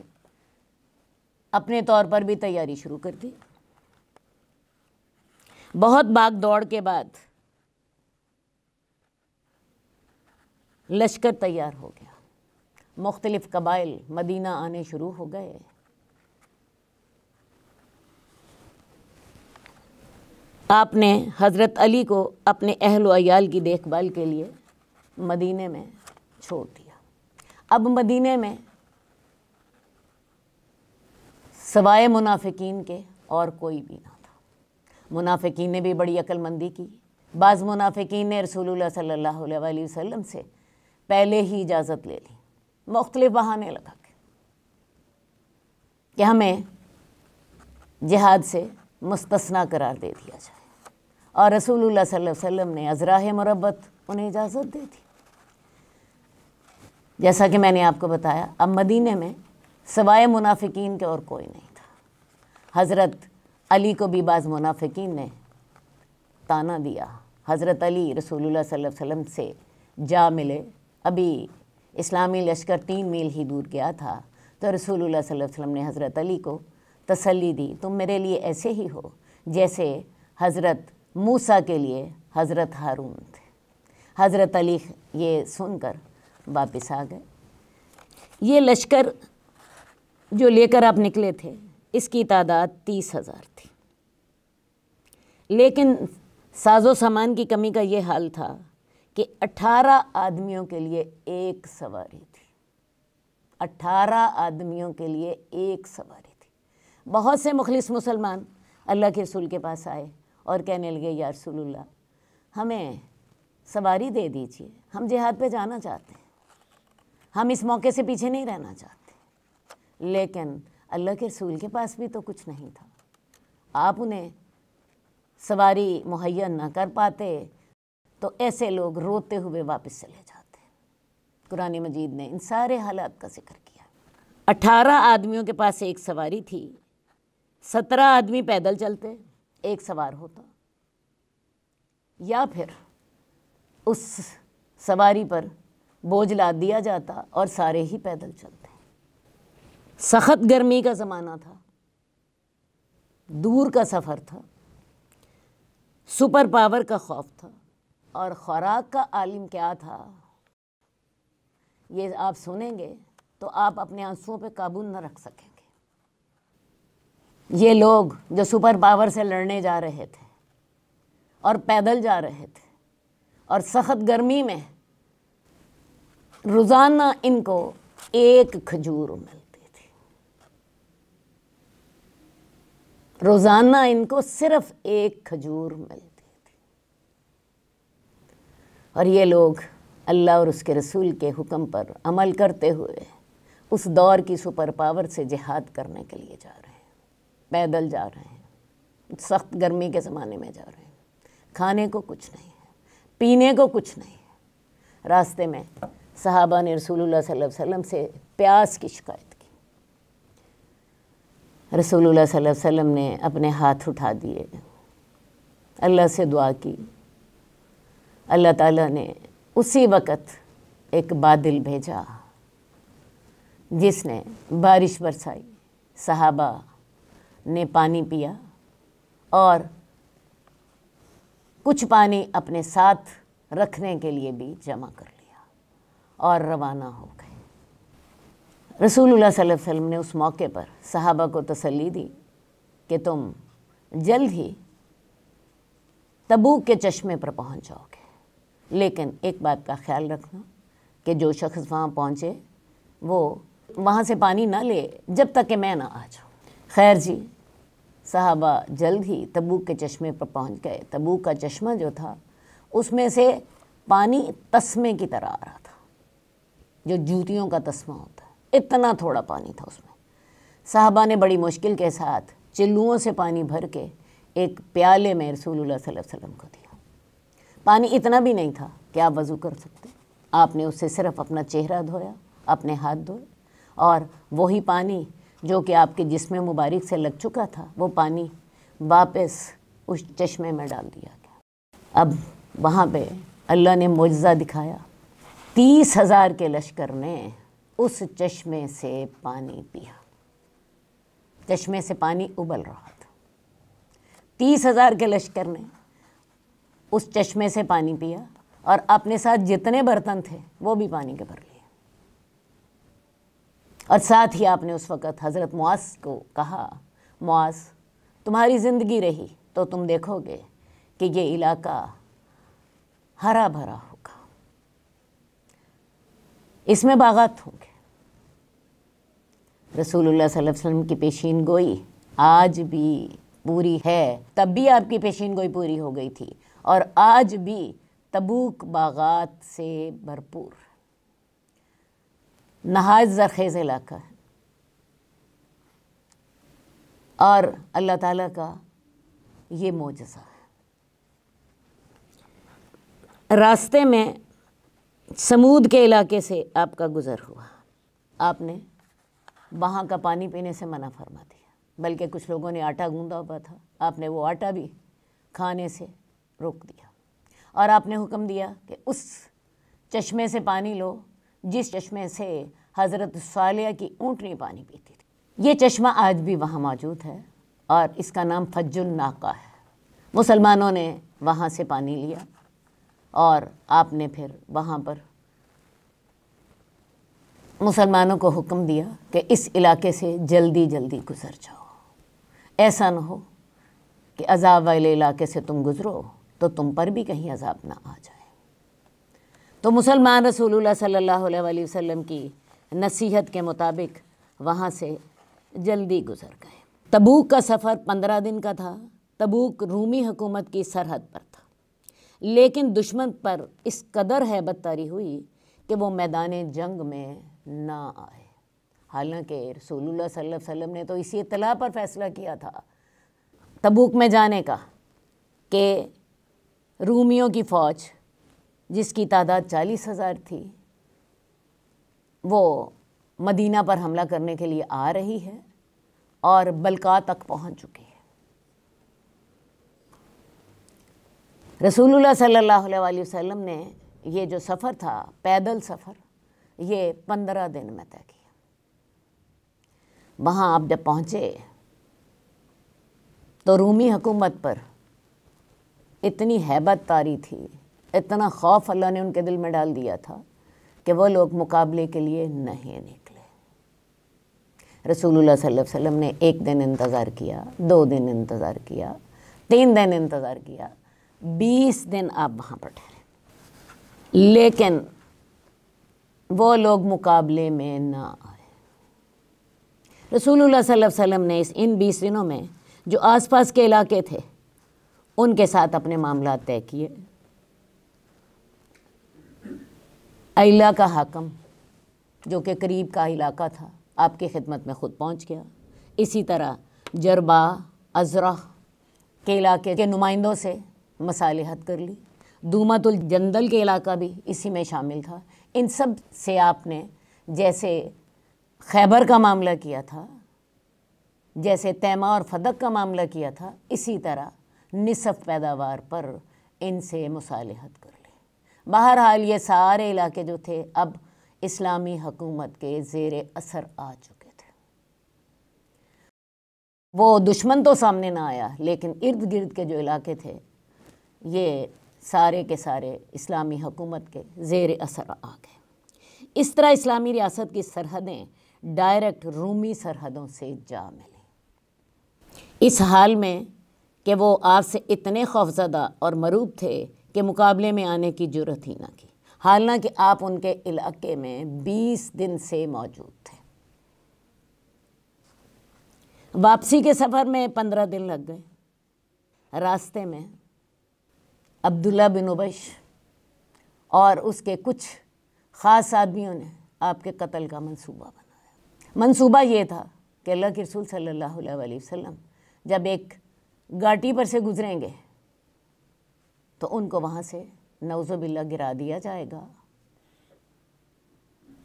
اپنے طور پر بھی تیاری شروع کر دی۔ بہت بھاگ دوڑ کے بعد لشکر تیار ہو گیا، مختلف قبائل مدینہ آنے شروع ہو گئے۔ آپ نے حضرت علی کو اپنے اہل و عیال کی دیکھ بھال کے لیے مدینے میں چھوڑ دیا۔ اب مدینے میں سوائے منافقین کے اور کوئی بھی نہ تھا۔ منافقین نے بھی بڑی عقل مندی کی۔ بعض منافقین نے رسول اللہ صلی اللہ علیہ وسلم سے پہلے ہی اجازت لے لی، مختلف بہانے لگا کے کہ ہمیں جہاد سے مستثنیٰ قرار دے دیا جائے، اور رسول اللہ صلی اللہ علیہ وسلم نے ازراہ مربت انہیں اجازت دے دی۔ جیسا کہ میں نے آپ کو بتایا، اب مدینے میں سوائے منافقین کے اور کوئی نہیں تھا۔ حضرت علی کو بھی بعض منافقین نے تانا دیا۔ حضرت علی رسول اللہ صلی اللہ علیہ وسلم سے جا ملے، ابھی اسلامی لشکر 3 میل ہی دور گیا تھا، تو رسول اللہ صلی اللہ علیہ وسلم نے حضرت علی کو تسلی دی، تم میرے لیے ایسے ہی ہو جیسے حضرت موسیٰ کے لیے حضرت ہارون تھے۔ حضرت علی یہ سن کر واپس آ گئے۔ یہ لشکر جو لے کر آپ نکلے تھے، اس کی تعداد 30,000 تھی، لیکن ساز و سامان کی کمی کا یہ حال تھا کہ 18 آدمیوں کے لیے ایک سواری تھی۔ 18 آدمیوں کے لیے ایک سواری تھی۔ بہت سے مخلص مسلمان اللہ کے رسول کے پاس آئے اور کہنے لگے، یا رسول اللہ، ہمیں سواری دے دیجیے، ہم جہاد پہ جانا چاہتے ہیں، ہم اس موقع سے پیچھے نہیں رہنا چاہتے۔ لیکن اللہ کے رسول کے پاس بھی تو کچھ نہیں تھا، آپ انہیں سواری مہیا نہ کر پاتے تو ایسے لوگ روتے ہوئے واپس چلے جاتے۔ قرآن مجید نے ان سارے حالات کا ذکر کیا۔ 18 آدمیوں کے پاس ایک سواری تھی، 17 آدمی پیدل چلتے، ایک سوار ہوتا، یا پھر اس سواری پر بوجھ لاد دیا جاتا اور سارے ہی پیدل چلتے۔ سخت گرمی کا زمانہ تھا، دور کا سفر تھا، سپر پاور کا خوف تھا، اور خوراک کا عالم کیا تھا، یہ آپ سنیں گے تو آپ اپنے آنسوؤں پہ قابو نہ رکھ سکیں گے۔ یہ لوگ جو سپر پاور سے لڑنے جا رہے تھے اور پیدل جا رہے تھے، اور سخت گرمی میں روزانہ ان کو ایک کھجور ملتی تھی، روزانہ ان کو صرف ایک کھجور ملتی تھی، اور یہ لوگ اللہ اور اس کے رسول کے حکم پر عمل کرتے ہوئے اس دور کی سپر پاور سے جہاد کرنے کے لیے جا رہے ہیں، پیدل جا رہے ہیں، سخت گرمی کے زمانے میں جا رہے ہیں، کھانے کو کچھ نہیں ہے، پینے کو کچھ نہیں ہے۔ راستے میں صحابہ نے رسول اللہ صلی اللہ علیہ وسلم سے پیاس کی شکایت کی۔ رسول اللہ صلی اللہ علیہ وسلم نے اپنے ہاتھ اٹھا دیے، اللہ سے دعا کی، اللہ تعالیٰ نے اسی وقت ایک بادل بھیجا جس نے بارش برسائی، صحابہ نے پانی پیا اور کچھ پانی اپنے ساتھ رکھنے کے لیے بھی جمع کر لیا اور روانہ ہو گئے۔ رسول اللہ صلی اللہ علیہ وسلم نے اس موقع پر صحابہ کو تسلی دی کہ تم جلد ہی تبوک کے چشمے پر پہنچ جاؤ گے، لیکن ایک بات کا خیال رکھنا کہ جو شخص وہاں پہنچے وہ وہاں سے پانی نہ لے جب تک کہ میں نہ آ جاؤں۔ خیر جی، صحابہ جلد ہی تبوک کے چشمے پر پہنچ گئے۔ تبوک کا چشمہ جو تھا اس میں سے پانی تسمے کی طرح آ رہا تھا، جو جوتیوں کا تسمہ ہوتا ہے، اتنا تھوڑا پانی تھا اس میں۔ صحابہ نے بڑی مشکل کے ساتھ چلوؤں سے پانی بھر کے ایک پیالے میں رسول اللہ صلی اللہ علیہ وسلم کو دیا۔ پانی اتنا بھی نہیں تھا کہ آپ وضو کر سکتے، آپ نے اس سے صرف اپنا چہرہ دھویا، اپنے ہاتھ دھوئے، اور وہی پانی جو کہ آپ کے جسم مبارک سے لگ چکا تھا، وہ پانی واپس اس چشمے میں ڈال دیا گیا۔ اب وہاں پہ اللہ نے معجزہ دکھایا، 30,000 کے لشکر نے اس چشمے سے پانی پیا، چشمے سے پانی ابل رہا تھا۔ 30,000 کے لشکر نے اس چشمے سے پانی پیا اور اپنے ساتھ جتنے برتن تھے وہ بھی پانی کے بھر لیے، اور ساتھ ہی آپ نے اس وقت حضرت معاذ کو کہا، معاذ تمہاری زندگی رہی تو تم دیکھو گے کہ یہ علاقہ ہرا بھرا ہوگا، اس میں باغات ہوں گے۔ رسول اللہ صلی اللہ علیہ وسلم کی پیشین گوئی آج بھی پوری ہے، تب بھی آپ کی پیشین گوئی پوری ہو گئی تھی، اور آج بھی تبوک باغات سے بھرپور، نہایت زرخیز علاقہ ہے، اور اللہ تعالیٰ کا یہ معجزہ ہے۔ راستے میں سمود کے علاقے سے آپ کا گزر ہوا، آپ نے وہاں کا پانی پینے سے منع فرما دیا، بلکہ کچھ لوگوں نے آٹا گوندا ہوا تھا، آپ نے وہ آٹا بھی کھانے سے روک دیا، اور آپ نے حکم دیا کہ اس چشمے سے پانی لو جس چشمے سے حضرت صالحہ کی اونٹنی پانی پیتی تھی۔ یہ چشمہ آج بھی وہاں موجود ہے، اور اس کا نام فج الناقہ ہے۔ مسلمانوں نے وہاں سے پانی لیا، اور آپ نے پھر وہاں پر مسلمانوں کو حکم دیا کہ اس علاقے سے جلدی جلدی گزر جاؤ، ایسا نہ ہو کہ عذاب والے علاقے سے تم گزرو تو تم پر بھی کہیں عذاب نہ آ جائے۔ تو مسلمان رسول اللہ صلی اللہ علیہ وآلہ وسلم کی نصیحت کے مطابق وہاں سے جلدی گزر گئے۔ تبوک کا سفر 15 دن کا تھا۔ تبوک رومی حکومت کی سرحد پر تھا، لیکن دشمن پر اس قدر ہیبت طاری ہوئی کہ وہ میدان جنگ میں نہ آئے، حالانکہ رسول اللہ صلی اللہ علیہ وسلم نے تو اسی اطلاع پر فیصلہ کیا تھا تبوک میں جانے کا کہ رومیوں کی فوج جس کی تعداد 40,000 تھی وہ مدینہ پر حملہ کرنے کے لیے آ رہی ہے اور بلقاء تک پہنچ چکی ہے۔ رسول اللہ صلی اللہ علیہ وآلہ وسلم نے یہ جو سفر تھا، پیدل سفر، یہ 15 دن میں طے کیا۔ وہاں آپ جب پہنچے تو رومی حکومت پر اتنی ہیبت طاری تھی، اتنا خوف اللہ نے ان کے دل میں ڈال دیا تھا کہ وہ لوگ مقابلے کے لیے نہیں نکلے۔ رسول اللہ صلی اللہ علیہ وسلم نے 1 دن انتظار کیا، 2 دن انتظار کیا، 3 دن انتظار کیا، 20 دن آپ وہاں پر ٹھہرے، لیکن وہ لوگ مقابلے میں نہ آئے۔ رسول اللہ صلی اللہ علیہ وسلم نے ان 20 دنوں میں جو آس پاس کے علاقے تھے ان کے ساتھ اپنے معاملات طے کیے۔ ایلا کا حاکم جو کہ قریب کا علاقہ تھا آپ کی خدمت میں خود پہنچ گیا۔ اسی طرح جربا، ازرہ کے علاقے کے نمائندوں سے مصالحت کر لی، دومت الجندل کے علاقہ بھی اسی میں شامل تھا۔ ان سب سے آپ نے جیسے خیبر کا معاملہ کیا تھا، جیسے تیمہ اور فدق کا معاملہ کیا تھا، اسی طرح نصف پیداوار پر ان سے مصالحت کر لی۔ بہرحال یہ سارے علاقے جو تھے اب اسلامی حکومت کے زیر اثر آ چکے تھے۔ وہ دشمن تو سامنے نہ آیا، لیکن ارد گرد کے جو علاقے تھے یہ سارے کے سارے اسلامی حکومت کے زیر اثر آ گئے۔ اس طرح اسلامی ریاست کی سرحدیں ڈائریکٹ رومی سرحدوں سے جا ملیں، اس حال میں کہ وہ آپ سے اتنے خوفزدہ اور مرعوب تھے کہ مقابلے میں آنے کی جرأت ہی نہ کی، حالانکہ آپ ان کے علاقے میں 20 دن سے موجود تھے۔ واپسی کے سفر میں 15 دن لگ گئے۔ راستے میں عبداللہ بن ابیش اور اس کے کچھ خاص آدمیوں نے آپ کے قتل کا منصوبہ بنایا۔ منصوبہ یہ تھا کہ اللہ کے رسول صلی اللہ علیہ وآلہ وسلم جب ایک گھاٹی پر سے گزریں گے تو ان کو وہاں سے نعوذ باللہ گرا دیا جائے گا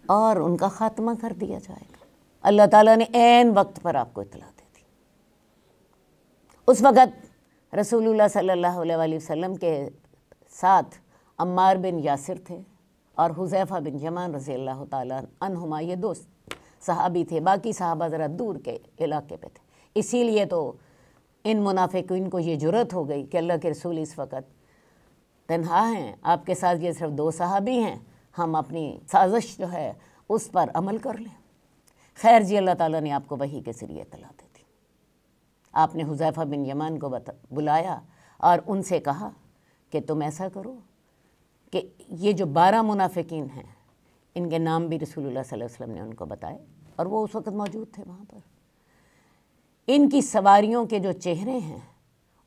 اور ان کا خاتمہ کر دیا جائے گا۔ اللہ تعالیٰ نے عین وقت پر آپ کو اطلاع دے دی۔ اس وقت رسول اللہ صلی اللہ علیہ وآلہ وسلم کے ساتھ عمار بن یاسر تھے اور حذیفہ بن یمان رضی اللہ تعالیٰ عنہما، یہ 2 صحابی تھے، باقی صحابہ ذرا دور کے علاقے پہ تھے۔ اسی لیے تو ان منافقین کو یہ جرأت ہو گئی کہ اللہ کے رسول اس وقت تنہا ہیں، آپ کے ساتھ یہ صرف 2 صحابی ہیں، ہم اپنی سازش جو ہے اس پر عمل کر لیں۔ خیر جی، اللہ تعالیٰ نے آپ کو وحی کے ذریعے اطلاع دے دی۔ آپ نے حذیفہ بن یمان کو بلایا اور ان سے کہا کہ تم ایسا کرو کہ یہ جو 12 منافقین ہیں ان کے نام بھی رسول اللہ صلی اللہ علیہ وسلم نے ان کو بتائے اور وہ اس وقت موجود تھے وہاں پر۔ ان کی سواریوں کے جو چہرے ہیں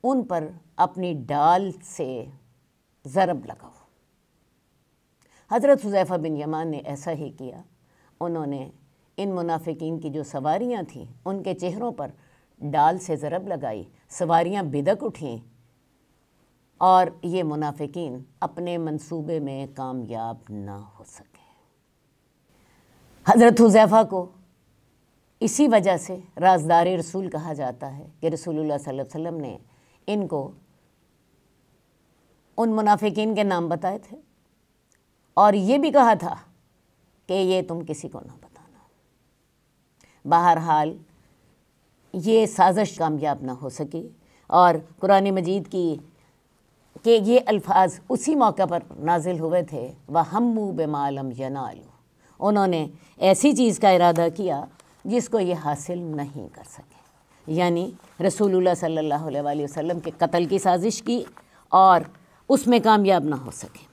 ان پر اپنی ڈال سے ضرب لگاؤ۔ حضرت حذیفہ بن یمان نے ایسا ہی کیا، انہوں نے ان منافقین کی جو سواریاں تھیں ان کے چہروں پر ڈال سے ضرب لگائی، سواریاں بدک اٹھیں اور یہ منافقین اپنے منصوبے میں کامیاب نہ ہو سکے۔ حضرت حذیفہ کو اسی وجہ سے رازدار رسول کہا جاتا ہے کہ رسول اللہ صلی اللہ علیہ وسلم نے ان کو ان منافقین کے نام بتائے تھے اور یہ بھی کہا تھا کہ یہ تم کسی کو نہ بتانا۔ بہرحال یہ سازش کامیاب نہ ہو سکی اور قرآن مجید کی کہ یہ الفاظ اسی موقع پر نازل ہوئے تھے، وَهَمُّوا بِمَا لَمْ يَنَالُوا، انہوں نے ایسی چیز کا ارادہ کیا جس کو یہ حاصل نہیں کر سکے، یعنی رسول اللہ صلی اللہ علیہ وآلہ وسلم کے قتل کی سازش کی اور اس میں کامیاب نہ ہو سکے۔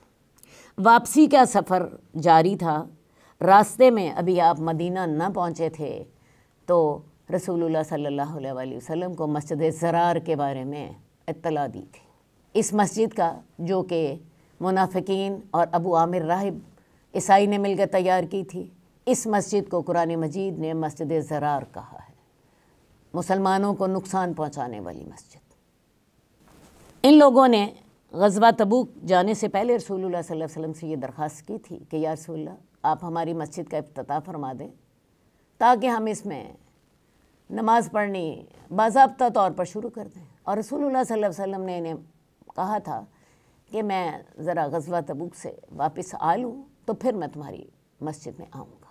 واپسی کا سفر جاری تھا، راستے میں ابھی آپ مدینہ نہ پہنچے تھے تو رسول اللہ صلی اللہ علیہ وآلہ وسلم کو مسجد ضرار کے بارے میں اطلاع دی تھی۔ اس مسجد کا جو کہ منافقین اور ابو عامر راہب عیسائی نے مل کر تیار کی تھی، اس مسجد کو قرآن مجید نے مسجد ضرار کہا ہے، مسلمانوں کو نقصان پہنچانے والی مسجد۔ ان لوگوں نے غزوہ تبوک جانے سے پہلے رسول اللہ صلی اللہ علیہ وسلم سے یہ درخواست کی تھی کہ یا رسول اللہ آپ ہماری مسجد کا افتتاح فرما دیں تاکہ ہم اس میں نماز پڑھنی باضابطہ طور پر شروع کر دیں، اور رسول اللہ صلی اللہ علیہ وسلم نے انہیں کہا تھا کہ میں ذرا غزوہ تبوک سے واپس آ لوں تو پھر میں تمہاری مسجد میں آؤں گا۔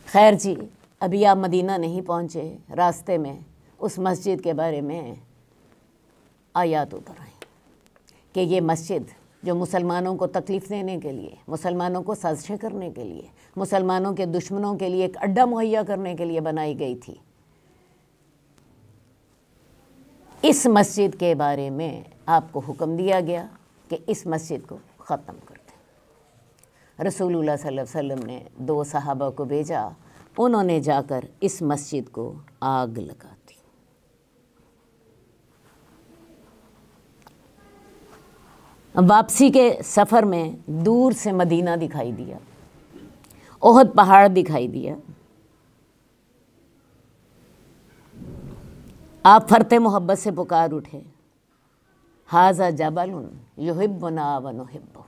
خیر جی، ابھی آپ مدینہ نہیں پہنچے، راستے میں اس مسجد کے بارے میں آیات اتر آئیں کہ یہ مسجد جو مسلمانوں کو تکلیف دینے کے لیے، مسلمانوں کو سازشیں کرنے کے لیے، مسلمانوں کے دشمنوں کے لیے ایک اڈا مہیا کرنے کے لیے بنائی گئی تھی، اس مسجد کے بارے میں آپ کو حکم دیا گیا کہ اس مسجد کو ختم کر دیں۔ رسول اللہ صلی اللہ علیہ وسلم نے 2 صحابہ کو بھیجا، انہوں نے جا کر اس مسجد کو آگ لگا دی۔ واپسی کے سفر میں دور سے مدینہ دکھائی دیا، احد پہاڑ دکھائی دیا، آپ فرتے محبت سے پکار اٹھے، ھذا جبل یحبنا ونحبہ،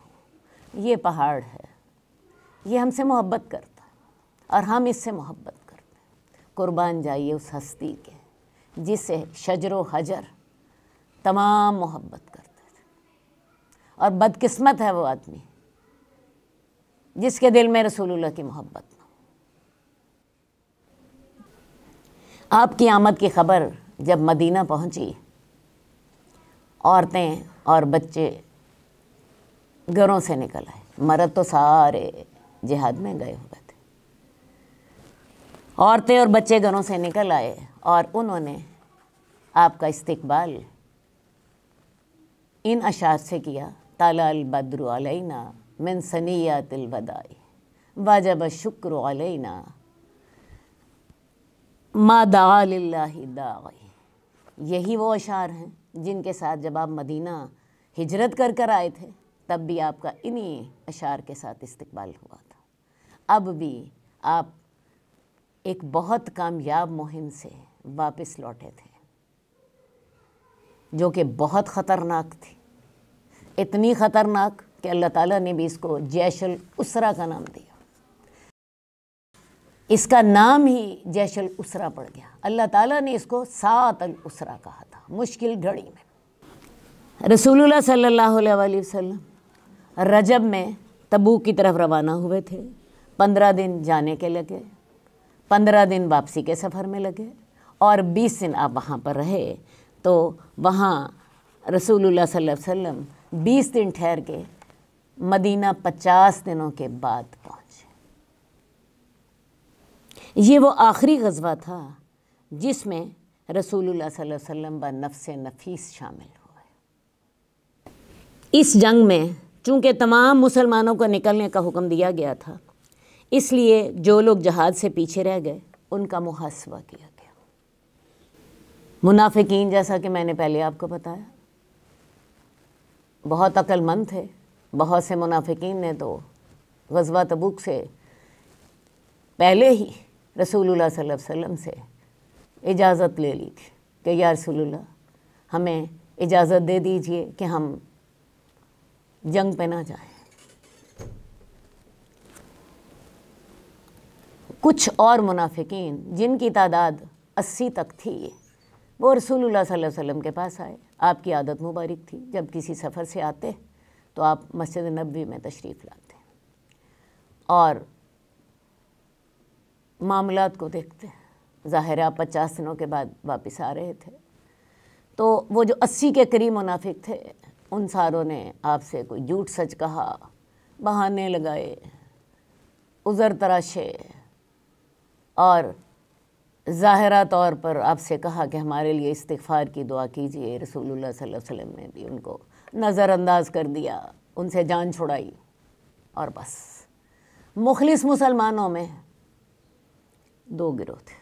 یہ پہاڑ ہے، یہ ہم سے محبت کرتا ہے اور ہم اس سے محبت کرتے ہیں۔ قربان جائیے اس ہستی کے جس سے شجر و حجر تمام محبت کرتے تھے، اور بدقسمت ہے وہ آدمی جس کے دل میں رسول اللہ کی محبت نہ ہو۔ آپ کی آمد کی خبر جب مدینہ پہنچی، عورتیں اور بچے گھروں سے نکل آئے، مرد تو سارے جہاد میں گئے ہوئے تھے، عورتیں اور بچے گھروں سے نکل آئے اور انہوں نے آپ کا استقبال ان اشعار سے کیا، طلع البدر علینا من ثنیات الوداع واجب الشکر علینا ما دعا للہ داعی۔ یہی وہ اشعار ہیں جن کے ساتھ جب آپ مدینہ ہجرت کر آئے تھے تب بھی آپ کا انہی اشعار کے ساتھ استقبال ہوا تھا۔ اب بھی آپ ایک بہت کامیاب مہم سے واپس لوٹے تھے جو کہ بہت خطرناک تھی، اتنی خطرناک کہ اللہ تعالیٰ نے بھی اس کو جیش الاسرہ کا نام دیا۔ اس کا نام ہی جیش الاسرہ پڑ گیا، اللہ تعالیٰ نے اس کو سات الاسرہ کہا تھا، مشکل گھڑی میں۔ رسول اللہ صلی اللہ علیہ وآلہ وسلم رجب میں تبوک کی طرف روانہ ہوئے تھے، 15 دن جانے کے لگے، 15 دن واپسی کے سفر میں لگے اور 20 دن آپ وہاں پر رہے، تو وہاں رسول اللہ صلی اللہ علیہ وسلم 20 دن ٹھہر کے مدینہ 50 دنوں کے بعد پہنچے۔ یہ وہ آخری غزوہ تھا جس میں رسول اللہ صلی اللہ علیہ وسلم بنفس نفیس شامل ہوئے۔ اس جنگ میں چونکہ تمام مسلمانوں کو نکلنے کا حکم دیا گیا تھا، اس لیے جو لوگ جہاد سے پیچھے رہ گئے ان کا محاسبہ کیا گیا۔ منافقین، جیسا کہ میں نے پہلے آپ کو بتایا، بہت عقل مند تھے۔ بہت سے منافقین نے تو غزوہ تبوک سے پہلے ہی رسول اللہ صلی اللہ علیہ وسلم سے اجازت لے لی تھی کہ یا رسول اللہ، ہمیں اجازت دے دیجئے کہ ہم جنگ پہ نہ جائیں۔ کچھ اور منافقین جن کی تعداد 80 تک تھی، وہ رسول اللہ صلی اللہ علیہ وسلم کے پاس آئے۔ آپ کی عادت مبارک تھی، جب کسی سفر سے آتے تو آپ مسجد نبوی میں تشریف لاتے اور معاملات کو دیکھتے۔ ظاہر آپ 50 دنوں کے بعد واپس آ رہے تھے، تو وہ جو 80 کے قریب منافق تھے، ان ساروں نے آپ سے کوئی جھوٹ سچ کہا، بہانے لگائے، عذر تراشے اور ظاہرہ طور پر آپ سے کہا کہ ہمارے لیے استغفار کی دعا کیجئے۔ رسول اللہ صلی اللہ علیہ وسلم نے بھی ان کو نظر انداز کر دیا، ان سے جان چھڑائی، اور بس۔ مخلص مسلمانوں میں 2 گروہ تھے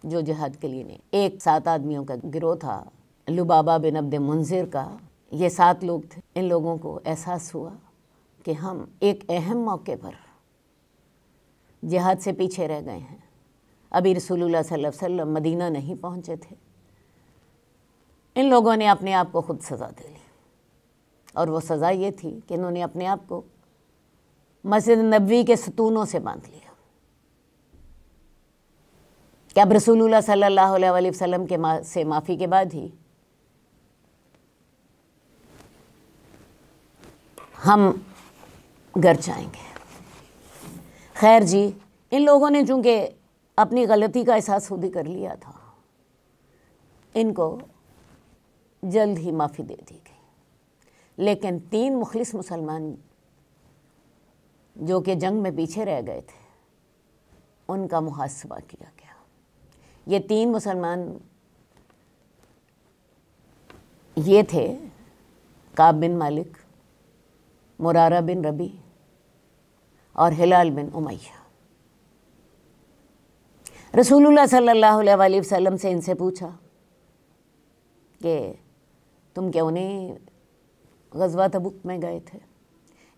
جو جہاد کے لیے نہیں۔ ایک 7 آدمیوں کا گروہ تھا، لبابہ بن عبد منذر کا۔ یہ 7 لوگ تھے۔ ان لوگوں کو احساس ہوا کہ ہم ایک اہم موقع پر جہاد سے پیچھے رہ گئے ہیں۔ ابھی رسول اللہ صلی اللہ علیہ وسلم مدینہ نہیں پہنچے تھے۔ ان لوگوں نے اپنے آپ کو خود سزا دے لی، اور وہ سزا یہ تھی کہ انہوں نے اپنے آپ کو مسجد نبوی کے ستونوں سے باندھ لیا کہ اب رسول اللہ صلی اللہ علیہ وسلم کے سے معافی کے بعد ہی ہم گھر جائیں گے۔ خیر جی، ان لوگوں نے چونکہ اپنی غلطی کا احساس خود ہی کر لیا تھا، ان کو جلد ہی معافی دے دی گئی۔ لیکن 3 مخلص مسلمان جو کہ جنگ میں پیچھے رہ گئے تھے، ان کا محاسبہ کیا گیا۔ یہ 3 مسلمان یہ تھے کعب بن مالک، مرارہ بن ربی اور ہلال بن امیہ۔ رسول اللہ صلی اللہ علیہ وسلم سے ان سے پوچھا کہ تم کیوں نہیں غزوہ تبوک میں گئے تھے؟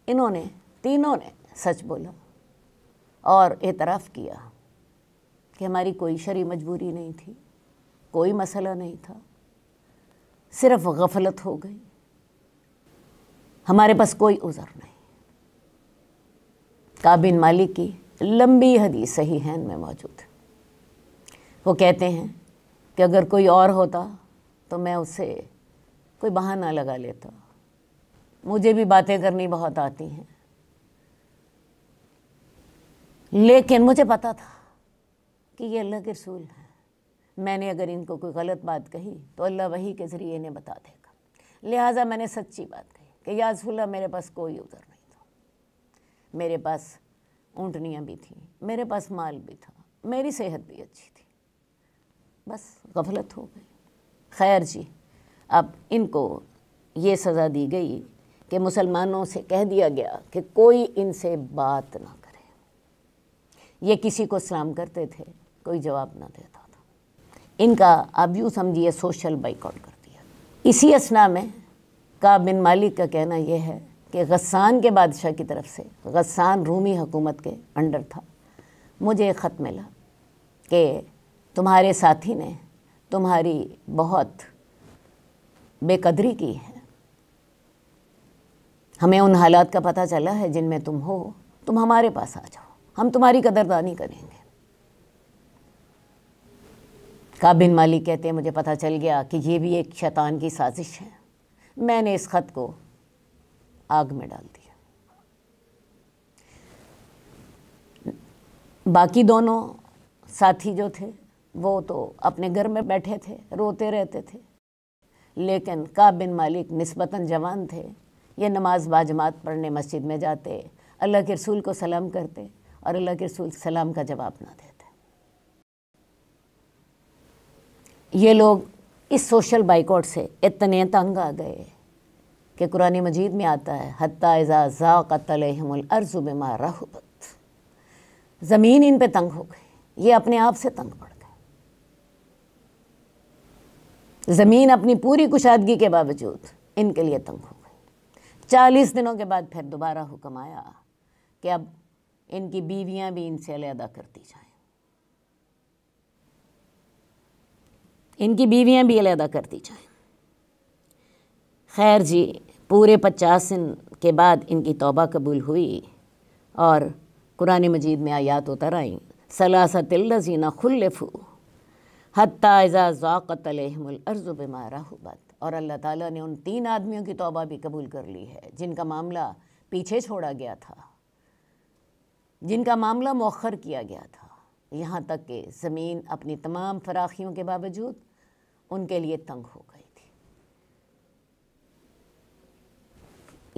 انہوں نے، تینوں نے سچ بولا اور اعتراف کیا کہ ہماری کوئی شرعی مجبوری نہیں تھی، کوئی مسئلہ نہیں تھا، صرف غفلت ہو گئی، ہمارے پاس کوئی عذر نہیں۔ کعب بن مالک کی لمبی حدیث صحیحین میں موجود ہے۔ وہ کہتے ہیں کہ اگر کوئی اور ہوتا تو میں اس سے کوئی بہانہ لگا لیتا، مجھے بھی باتیں کرنی بہت آتی ہیں، لیکن مجھے پتا تھا کہ یہ اللہ کے رسول ہیں، میں نے اگر ان کو کوئی غلط بات کہی تو اللہ وحی کے ذریعے انہیں بتا دے گا، لہٰذا میں نے سچی بات کہی کہ یا رسول اللہ میرے پاس کوئی عذر نہیں تھا، میرے پاس اونٹنیاں بھی تھیں، میرے پاس مال بھی تھا، میری صحت بھی اچھی تھی، بس غفلت ہو گئی۔ خیر جی، اب ان کو یہ سزا دی گئی کہ مسلمانوں سے کہہ دیا گیا کہ کوئی ان سے بات نہ کرے۔ یہ کسی کو سلام کرتے تھے، کوئی جواب نہ دیتا تھا۔ ان کا اب یوں سمجھیے سوشل بائیکاٹ کر دیا۔ اسی اثنا میں کعب بن مالک کا کہنا یہ ہے کہ غسان کے بادشاہ کی طرف سے، غسان رومی حکومت کے انڈر تھا، مجھے ایک خط ملا کہ تمہارے ساتھی نے تمہاری بہت بے قدری کی ہے، ہمیں ان حالات کا پتہ چلا ہے جن میں تم ہو، تم ہمارے پاس آ جاؤ، ہم تمہاری قدردانی کریں گے۔ کعب بن مالک کہتے ہیں مجھے پتہ چل گیا کہ یہ بھی ایک شیطان کی سازش ہے، میں نے اس خط کو آگ میں ڈال دیا۔ باقی دونوں ساتھی جو تھے وہ تو اپنے گھر میں بیٹھے تھے، روتے رہتے تھے، لیکن کعب بن مالک نسبتاً جوان تھے، یہ نماز باجماعت پڑھنے مسجد میں جاتے، اللہ کے رسول کو سلام کرتے اور اللہ کے رسول سلام کا جواب نہ دیتے۔ یہ لوگ اس سوشل بائیکاٹ سے اتنے تنگ آ گئے کہ قرآن مجید میں آتا ہے حتی اذا ضاقت علیہم الارض بما رحبت، زمین ان پہ تنگ ہو گئی، یہ اپنے آپ سے تنگ پڑ گئے۔ زمین اپنی پوری کشادگی کے باوجود ان کے لیے تنگ ہو گئی۔ 40 دنوں کے بعد پھر دوبارہ حکم آیا کہ اب ان کی بیویاں بھی ان سے علیحدہ کر دی جائیں، ان کی بیویاں بھی علیحدہ کر دی جائیں۔ خیر جی، پورے 50 دن کے بعد ان کی توبہ قبول ہوئی اور قرآن مجید میں آیات اتر آئیں، ثلاثۃ الذین خلفوا حتی اذا ضاقت علیہم الارض بما رحبت، اور اللہ تعالیٰ نے ان 3 آدمیوں کی توبہ بھی قبول کر لی ہے جن کا معاملہ پیچھے چھوڑا گیا تھا، جن کا معاملہ مؤخر کیا گیا تھا، یہاں تک کہ زمین اپنی تمام فراخیوں کے باوجود ان کے لیے تنگ ہو گئی تھی۔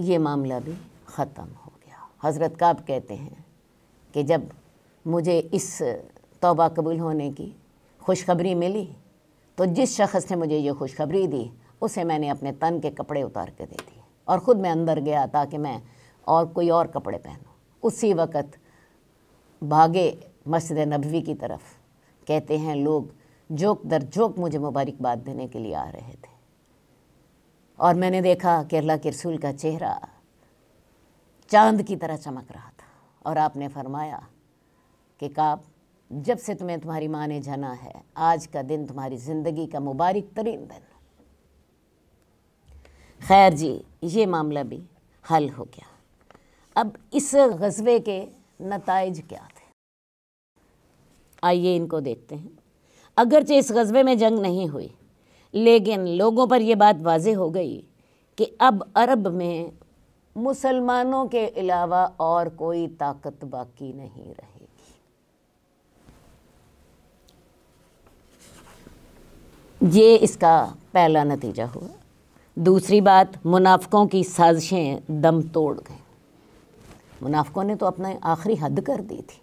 یہ معاملہ بھی ختم ہو گیا۔ حضرت کعب کہتے ہیں کہ جب مجھے اس توبہ قبول ہونے کی خوشخبری ملی تو جس شخص نے مجھے یہ خوشخبری دی اسے میں نے اپنے تن کے کپڑے اتار کے دے دیے اور خود میں اندر گیا تاکہ میں اور کوئی اور کپڑے پہنوں۔ اسی وقت بھاگے مسجد نبوی کی طرف، کہتے ہیں لوگ جوک در جوک مجھے مبارکباد دینے کے لیے آ رہے تھے، اور میں نے دیکھا کہ اللہ کے رسول کا چہرہ چاند کی طرح چمک رہا تھا، اور آپ نے فرمایا کہ کعب، جب سے تمہیں تمہاری ماں نے جنا ہے آج کا دن تمہاری زندگی کا مبارک ترین دن۔ خیر جی، یہ معاملہ بھی حل ہو گیا۔ اب اس غزوے کے نتائج کیا تھے، آئیے ان کو دیکھتے ہیں۔ اگرچہ اس غزوے میں جنگ نہیں ہوئی، لیکن لوگوں پر یہ بات واضح ہو گئی کہ اب عرب میں مسلمانوں کے علاوہ اور کوئی طاقت باقی نہیں رہے گی۔ یہ اس کا پہلا نتیجہ ہوا۔ دوسری بات، منافقوں کی سازشیں دم توڑ گئیں۔ منافقوں نے تو اپنا آخری حد کر دی تھی،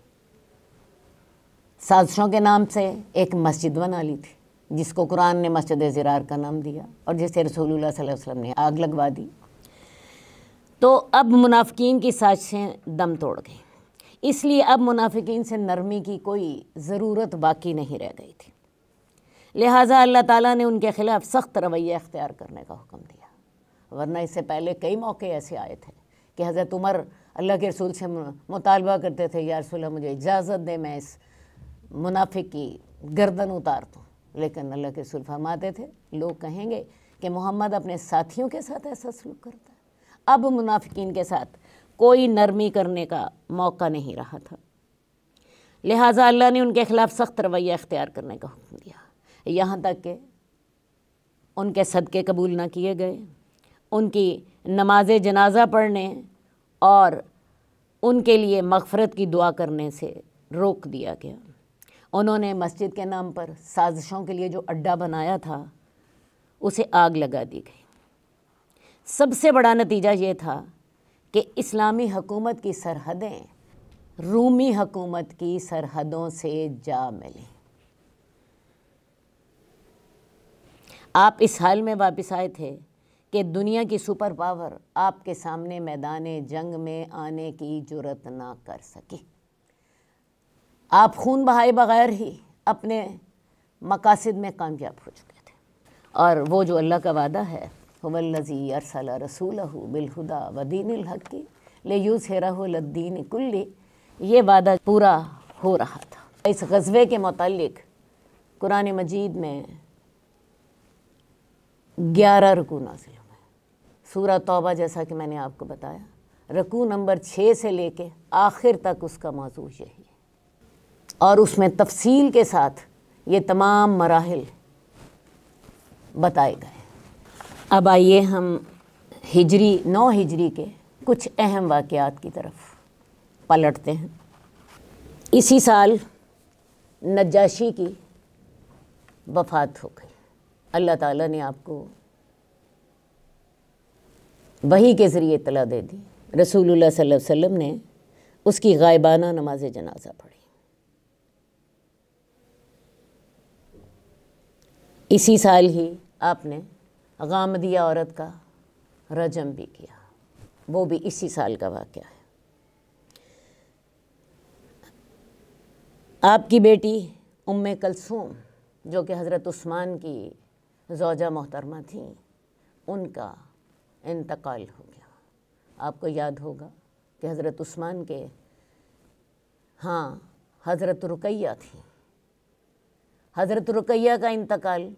سازشوں کے نام سے ایک مسجد بنا لی تھی جس کو قرآن نے مسجد زرار کا نام دیا اور جسے رسول اللہ صلی اللہ علیہ وسلم نے آگ لگوا دی۔ تو اب منافقین کی سازشیں دم توڑ گئیں، اس لیے اب منافقین سے نرمی کی کوئی ضرورت باقی نہیں رہ گئی تھی، لہٰذا اللہ تعالیٰ نے ان کے خلاف سخت رویہ اختیار کرنے کا حکم دیا۔ ورنہ اس سے پہلے کئی موقع ایسے آئے تھے کہ حضرت عمر اللہ کے رسول سے مطالبہ کرتے تھے، یا رسول اللہ مجھے اجازت دے میں اس منافق کی گردن اتار دوں، لیکن اللہ کے رسول فرماتے تھے لوگ کہیں گے کہ محمد اپنے ساتھیوں کے ساتھ ایسا سلوک کرتا ہے۔ اب منافقین کے ساتھ کوئی نرمی کرنے کا موقع نہیں رہا تھا، لہٰذا اللہ نے ان کے خلاف سخت رویہ اختیار کرنے کا حکم دیا، یہاں تک کہ ان کے صدقے قبول نہ کیے گئے، ان کی نماز جنازہ پڑھنے اور ان کے لیے مغفرت کی دعا کرنے سے روک دیا گیا۔ انہوں نے مسجد کے نام پر سازشوں کے لیے جو اڈا بنایا تھا اسے آگ لگا دی گئی۔ سب سے بڑا نتیجہ یہ تھا کہ اسلامی حکومت کی سرحدیں رومی حکومت کی سرحدوں سے جا ملیں۔ آپ اس حال میں واپس آئے تھے کہ دنیا کی سپر پاور آپ کے سامنے میدان جنگ میں آنے کی جرأت نہ کر سکی۔ آپ خون بہائے بغیر ہی اپنے مقاصد میں کامیاب ہو چکے تھے، اور وہ جو اللہ کا وعدہ ہے هو الذی ارسل رسولہ بالہدی ودین الحق لیظہرہ علی الدین کلہ، یہ وعدہ پورا ہو رہا تھا۔ اس غزوے کے متعلق قرآن مجید میں 11 رکوع نازل ہوئے۔ سورہ توبہ جیسا کہ میں نے آپ کو بتایا، رکوع نمبر 6 سے لے کے آخر تک اس کا موضوع یہی ہے، اور اس میں تفصیل کے ساتھ یہ تمام مراحل بتائے گئے۔ اب آئیے ہم 9 ہجری کے کچھ اہم واقعات کی طرف پلٹتے ہیں۔ اسی سال نجاشی کی وفات ہو گئی۔ اللہ تعالیٰ نے آپ کو وحی کے ذریعے اطلاع دے دی، رسول اللہ صلی اللہ علیہ وسلم نے اس کی غائبانہ نماز جنازہ پڑھی۔ اسی سال ہی آپ نے غامدیہ عورت کا رجم بھی کیا، وہ بھی اسی سال کا واقعہ ہے۔ آپ کی بیٹی ام کلثوم جو کہ حضرت عثمان کی زوجہ محترمہ تھیں، ان کا انتقال ہو گیا۔ آپ کو یاد ہوگا کہ حضرت عثمان کے ہاں حضرت رقیہ تھیں۔ حضرت رقیہ کا انتقال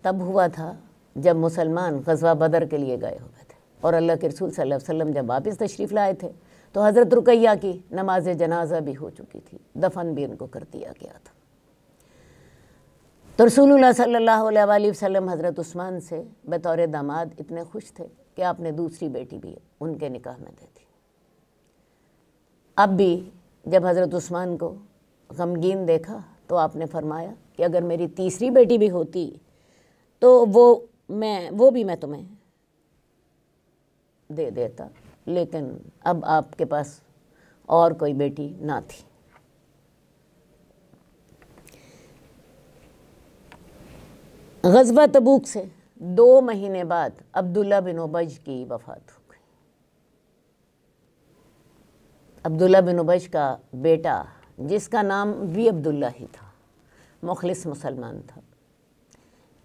تب ہوا تھا جب مسلمان غزوہ بدر کے لیے گئے ہوئے تھے، اور اللہ کے رسول صلی اللہ علیہ وسلم جب واپس تشریف لائے تھے تو حضرت رقیہ کی نماز جنازہ بھی ہو چکی تھی، دفن بھی ان کو کر دیا گیا تھا۔ تو رسول اللہ صلی اللہ علیہ وآلہ وسلم حضرت عثمان سے بطور داماد اتنے خوش تھے کہ آپ نے دوسری بیٹی بھی ان کے نکاح میں دے دی۔ اب بھی جب حضرت عثمان کو غمگین دیکھا تو آپ نے فرمایا کہ اگر میری تیسری بیٹی بھی ہوتی تو وہ بھی میں تمہیں دے دیتا، لیکن اب آپ کے پاس اور کوئی بیٹی نہ تھی۔ غزوہ تبوک سے 2 مہینے بعد عبداللہ بن ابی کی وفات ہو گئی۔ عبداللہ بن ابی کا بیٹا، جس کا نام بھی عبداللہ ہی تھا، مخلص مسلمان تھا،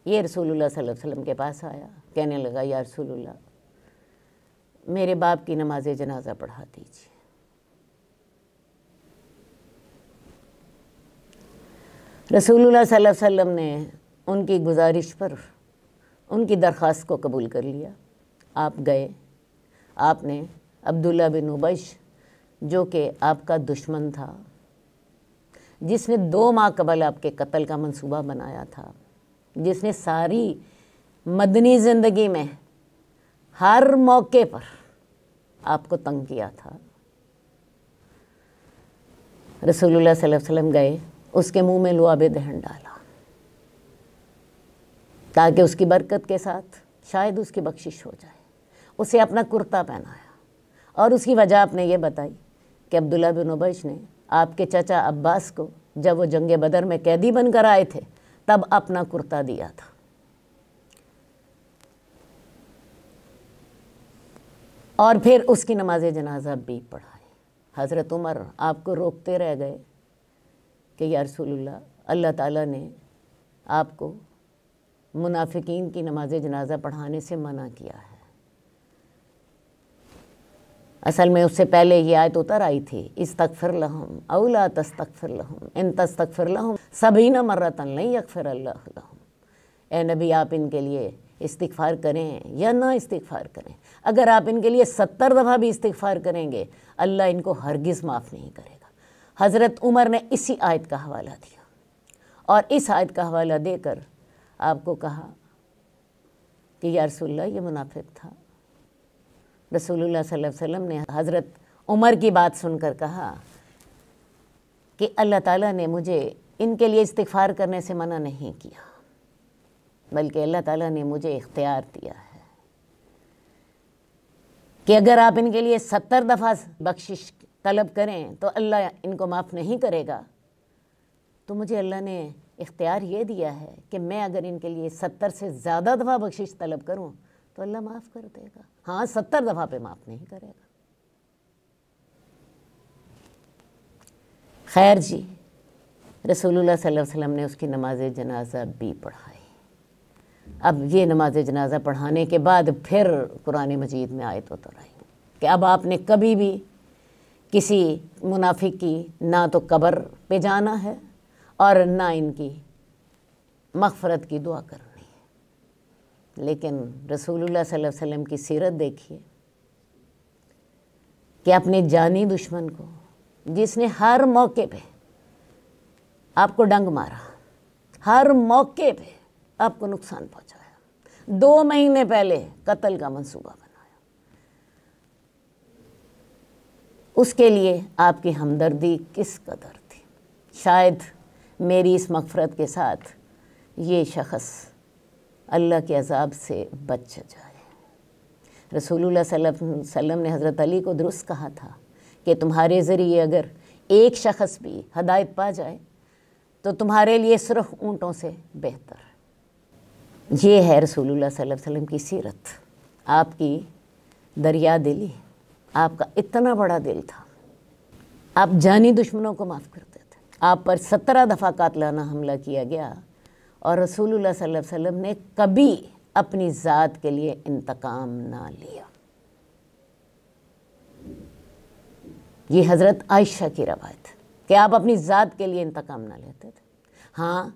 یہ رسول اللہ صلی اللہ علیہ وسلم کے پاس آیا، کہنے لگا یا رسول اللہ میرے باپ کی نماز جنازہ پڑھا دیجیے۔ رسول اللہ صلی اللہ علیہ وسلم نے ان کی گزارش پر ان کی درخواست کو قبول کر لیا۔ آپ گئے، آپ نے عبداللہ بن ابی جو کہ آپ کا دشمن تھا، جس نے 2 ماہ قبل آپ کے قتل کا منصوبہ بنایا تھا، جس نے ساری مدنی زندگی میں ہر موقع پر آپ کو تنگ کیا تھا، رسول اللہ صلی اللہ علیہ وسلم گئے، اس کے منہ میں لعاب دہن ڈالا تاکہ اس کی برکت کے ساتھ شاید اس کی بخشش ہو جائے۔ اسے اپنا کرتا پہنایا اور اس کی وجہ آپ نے یہ بتائی کہ عبداللہ بن ابی نے آپ کے چچا عباس کو جب وہ جنگ بدر میں قیدی بن کر آئے تھے تب اپنا کرتا دیا تھا۔ اور پھر اس کی نماز جنازہ بھی پڑھائی۔ حضرت عمر آپ کو روکتے رہ گئے کہ یا رسول اللہ، اللہ تعالیٰ نے آپ کو منافقین کی نماز جنازہ پڑھانے سے منع کیا ہے۔ اصل میں اس سے پہلے یہ آیت اتر آئی تھی، استغفر لہم او لا تستغفر لہم ان تستغفر لہم 70 مرۃ لن یغفر اللہ لہم۔ اے نبی، آپ ان کے لیے استغفار کریں یا نہ استغفار کریں، اگر آپ ان کے لیے 70 دفعہ بھی استغفار کریں گے اللہ ان کو ہرگز معاف نہیں کرے گا۔ حضرت عمر نے اسی آیت کا حوالہ دیا اور اس آیت کا حوالہ دے کر آپ کو کہا کہ یا رسول اللہ یہ منافق تھا۔ رسول اللہ صلی اللہ علیہ وسلم نے حضرت عمر کی بات سن کر کہا کہ اللہ تعالیٰ نے مجھے ان کے لیے استغفار کرنے سے منع نہیں کیا، بلکہ اللہ تعالیٰ نے مجھے اختیار دیا ہے کہ اگر آپ ان کے لیے 70 دفعہ بخشش طلب کریں تو اللہ ان کو معاف نہیں کرے گا، تو مجھے اللہ نے اختیار یہ دیا ہے کہ میں اگر ان کے لیے 70 سے زیادہ دفعہ بخشش طلب کروں تو اللہ معاف کر دے گا، ہاں 70 دفعہ پہ معاف نہیں کرے گا۔ خیر جی، رسول اللہ صلی اللہ علیہ وسلم نے اس کی نماز جنازہ بھی پڑھائی۔ اب یہ نماز جنازہ پڑھانے کے بعد پھر قرآن مجید میں آیت اتر آئی کہ اب آپ نے کبھی بھی کسی منافق کی نہ تو قبر پہ جانا ہے اور نہ ان کی مغفرت کی دعا کرنی ہے۔ لیکن رسول اللہ صلی اللہ علیہ وسلم کی سیرت دیکھیے کہ اپنے جانی دشمن کو، جس نے ہر موقع پہ آپ کو ڈنگ مارا، ہر موقع پہ آپ کو نقصان پہنچایا، 2 مہینے پہلے قتل کا منصوبہ بنایا، اس کے لیے آپ کی ہمدردی کس قدر تھی۔ شاید میری اس مغفرت کے ساتھ یہ شخص اللہ کے عذاب سے بچ جائے۔ رسول اللہ صلی اللہ علیہ وسلم نے حضرت علی کو درست کہا تھا کہ تمہارے ذریعے اگر ایک شخص بھی ہدایت پا جائے تو تمہارے لیے صرف اونٹوں سے بہتر ہے۔ یہ ہے رسول اللہ صلی اللہ علیہ وسلم کی سیرت، آپ کی دریا دلی، آپ کا اتنا بڑا دل تھا، آپ جانی دشمنوں کو معاف کرتے تھے، آپ پر 17 دفعہ قاتلانہ حملہ کیا گیا اور رسول اللہ صلی اللہ علیہ وسلم نے کبھی اپنی ذات کے لیے انتقام نہ لیا۔ یہ حضرت عائشہ کی روایت ہے کہ آپ اپنی ذات کے لیے انتقام نہ لیتے تھے۔ ہاں،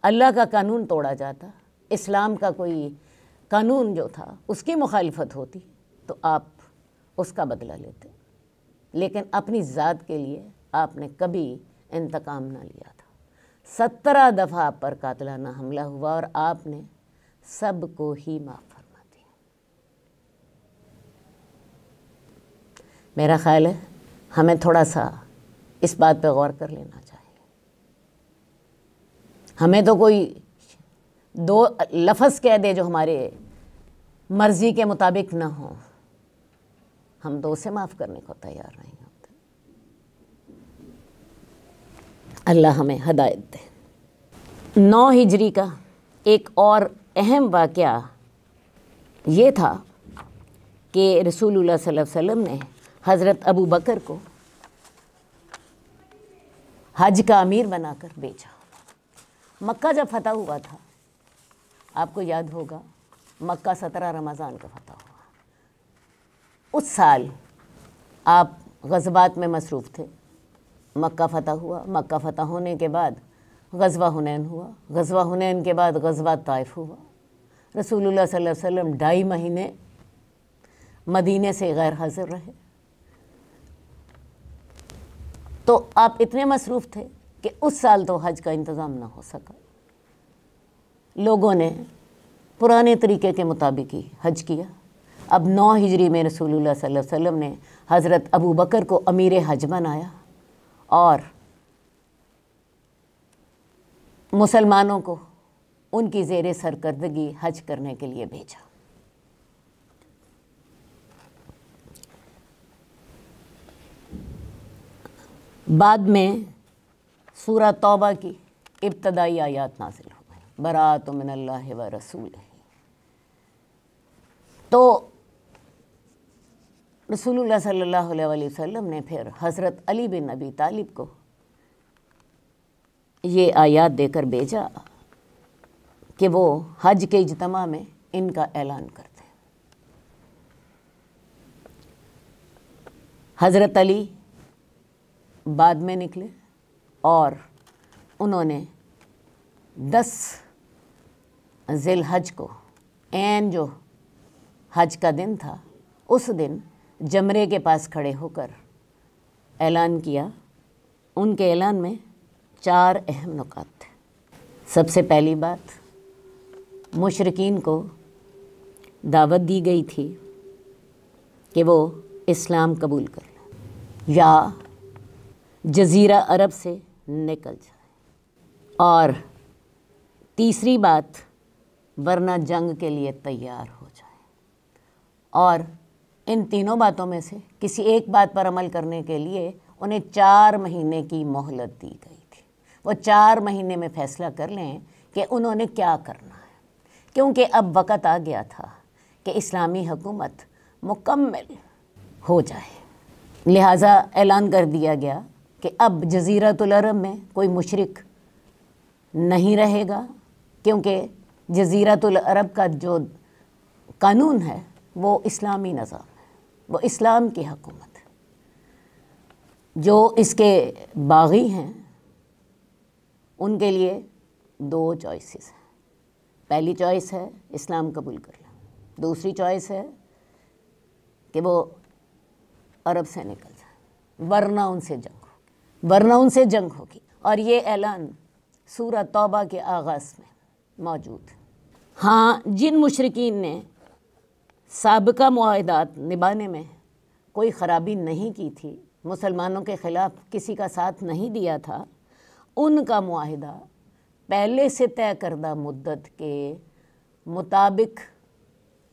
اللہ کا قانون توڑا جاتا، اسلام کا کوئی قانون جو تھا اس کی مخالفت ہوتی تو آپ اس کا بدلہ لیتے، لیکن اپنی ذات کے لیے آپ نے کبھی انتقام نہ لیا تھا۔ 17 دفعہ آپ پر قاتلانہ حملہ ہوا اور آپ نے سب کو ہی معاف فرما دیا۔ میرا خیال ہے ہمیں تھوڑا سا اس بات پہ غور کر لینا چاہیے۔ ہمیں تو کوئی 2 لفظ کہہ دے جو ہمارے مرضی کے مطابق نہ ہوں، ہم تو اسے معاف کرنے کو تیار نہیں ہوتے۔ اللہ ہمیں ہدایت دے۔ 9 ہجری کا ایک اور اہم واقعہ یہ تھا کہ رسول اللہ صلی اللہ علیہ وسلم نے حضرت ابو بکر کو حج کا امیر بنا کر بھیجا۔ مکہ جب فتح ہوا تھا، آپ کو یاد ہوگا، مکہ 17 رمضان کا فتح ہوا۔ اس سال آپ غزوات میں مصروف تھے۔ مکہ فتح ہوا، مکہ فتح ہونے کے بعد غزوہ حنین ہوا، غزوہ حنین کے بعد غزوہ طائف ہوا۔ رسول اللہ صلی اللہ علیہ وسلم 2.5 مہینے مدینے سے غیر حاضر رہے۔ تو آپ اتنے مصروف تھے کہ اس سال تو حج کا انتظام نہ ہو سکا۔ لوگوں نے پرانے طریقے کے مطابق ہی حج کیا۔ اب 9 ہجری میں رسول اللہ صلی اللہ علیہ وسلم نے حضرت ابو بکر کو امیر حج بنایا اور مسلمانوں کو ان کی زیر سرکردگی حج کرنے کے لیے بھیجا۔ بعد میں سورہ توبہ کی ابتدائی آیات نازل ہو گئی، براۃ من اللہ و رسولہ۔ تو رسول اللہ صلی اللہ علیہ وسلم نے پھر حضرت علی بن ابی طالب کو یہ آیات دے کر بھیجا کہ وہ حج کے اجتماع میں ان کا اعلان کرتے ہیں۔ حضرت علی بعد میں نکلے اور انہوں نے 10 ذی الحج کو، عین جو حج کا دن تھا، اس دن جمرے کے پاس کھڑے ہو کر اعلان کیا۔ ان کے اعلان میں 4 اہم نکات تھے۔ سب سے پہلی بات، مشرکین کو دعوت دی گئی تھی کہ وہ اسلام قبول کر لیں یا جزیرہ عرب سے نکل جائے، اور تیسری بات، ورنہ جنگ کے لیے تیار ہو جائے۔ اور ان تینوں باتوں میں سے کسی ایک بات پر عمل کرنے کے لیے انہیں 4 مہینے کی مہلت دی گئی تھی۔ وہ 4 مہینے میں فیصلہ کر لیں کہ انہوں نے کیا کرنا ہے، کیونکہ اب وقت آ گیا تھا کہ اسلامی حکومت مکمل ہو جائے۔ لہٰذا اعلان کر دیا گیا کہ اب جزیرۃ العرب میں کوئی مشرک نہیں رہے گا، کیونکہ جزیرۃ العرب کا جو قانون ہے وہ اسلامی نظام ہے، وہ اسلام کی حکومت ہے۔ جو اس کے باغی ہیں ان کے لیے 2 چوائسز ہیں۔ پہلی چوائس ہے اسلام قبول کر لیں، دوسری چوائس ہے کہ وہ عرب سے نکل جائیں، ورنہ ان سے جنگ ہوگی، اور یہ اعلان سورہ توبہ کے آغاز میں موجود ہے۔ ہاں، جن مشرکین نے سابقہ معاہدات نبھانے میں کوئی خرابی نہیں کی تھی، مسلمانوں کے خلاف کسی کا ساتھ نہیں دیا تھا، ان کا معاہدہ پہلے سے طے کردہ مدت کے مطابق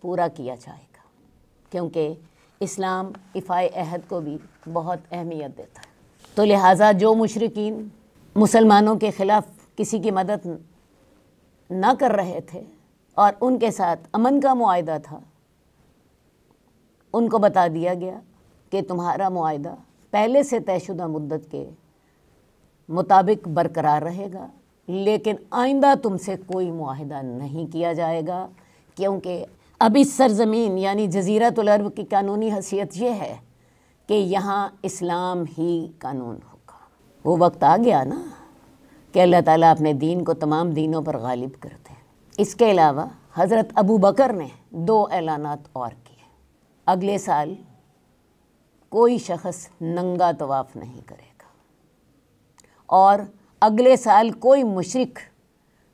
پورا کیا جائے گا، کیونکہ اسلام ایفائے عہد کو بھی بہت اہمیت دیتا ہے۔ تو لہٰذا جو مشرکین مسلمانوں کے خلاف کسی کی مدد نہ کر رہے تھے، اور ان کے ساتھ امن کا معاہدہ تھا، ان کو بتا دیا گیا کہ تمہارا معاہدہ پہلے سے طے شدہ مدت کے مطابق برقرار رہے گا، لیکن آئندہ تم سے کوئی معاہدہ نہیں کیا جائے گا، کیونکہ اب اس سرزمین یعنی جزیرۃ العرب کی قانونی حیثیت یہ ہے کہ یہاں اسلام ہی قانون ہوگا۔ وہ وقت آ گیا نا کہ اللہ تعالیٰ اپنے دین کو تمام دینوں پر غالب کرتے ہیں۔ اس کے علاوہ حضرت ابو بکر نے 2 اعلانات اور کیے۔ اگلے سال کوئی شخص ننگا طواف نہیں کرے گا، اور اگلے سال کوئی مشرک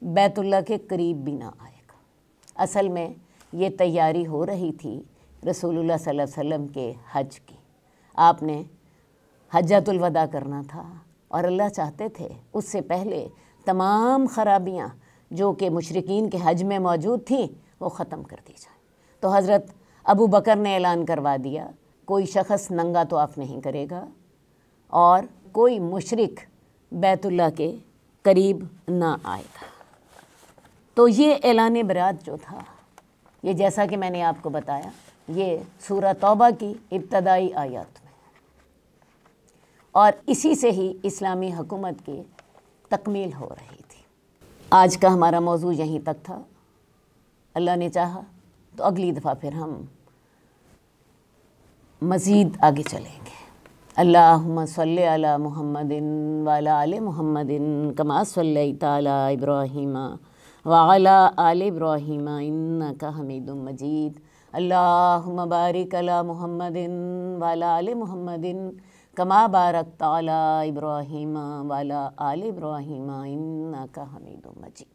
بیت اللہ کے قریب بھی نہ آئے گا۔ اصل میں یہ تیاری ہو رہی تھی رسول اللہ صلی اللہ علیہ وسلم کے حج کی۔ آپ نے حجۃ الوداع کرنا تھا، اور اللہ چاہتے تھے اس سے پہلے تمام خرابیاں جو کہ مشرکین کے حج میں موجود تھیں وہ ختم کر دی جائیں۔ تو حضرت ابو بکر نے اعلان کروا دیا کوئی شخص ننگا طواف نہیں کرے گا، اور کوئی مشرک بیت اللہ کے قریب نہ آئے گا۔ تو یہ اعلان برات جو تھا، یہ جیسا کہ میں نے آپ کو بتایا، یہ سورہ توبہ کی ابتدائی آیات میں، اور اسی سے ہی اسلامی حکومت کی تکمیل ہو رہی تھی۔ آج کا ہمارا موضوع یہیں تک تھا۔ اللہ نے چاہا تو اگلی دفعہ پھر ہم مزید آگے چلیں گے۔ اللہم صلی علی محمد وعلی آل محمد کما صلیت علی ابراہیم وعلی آل ابراہیم انک حمید مجید۔ اللہم بارک علی محمد وعلی آل محمد کما بارکت علی ابراہیم وعلی آل ابراہیم انک حمید مجید۔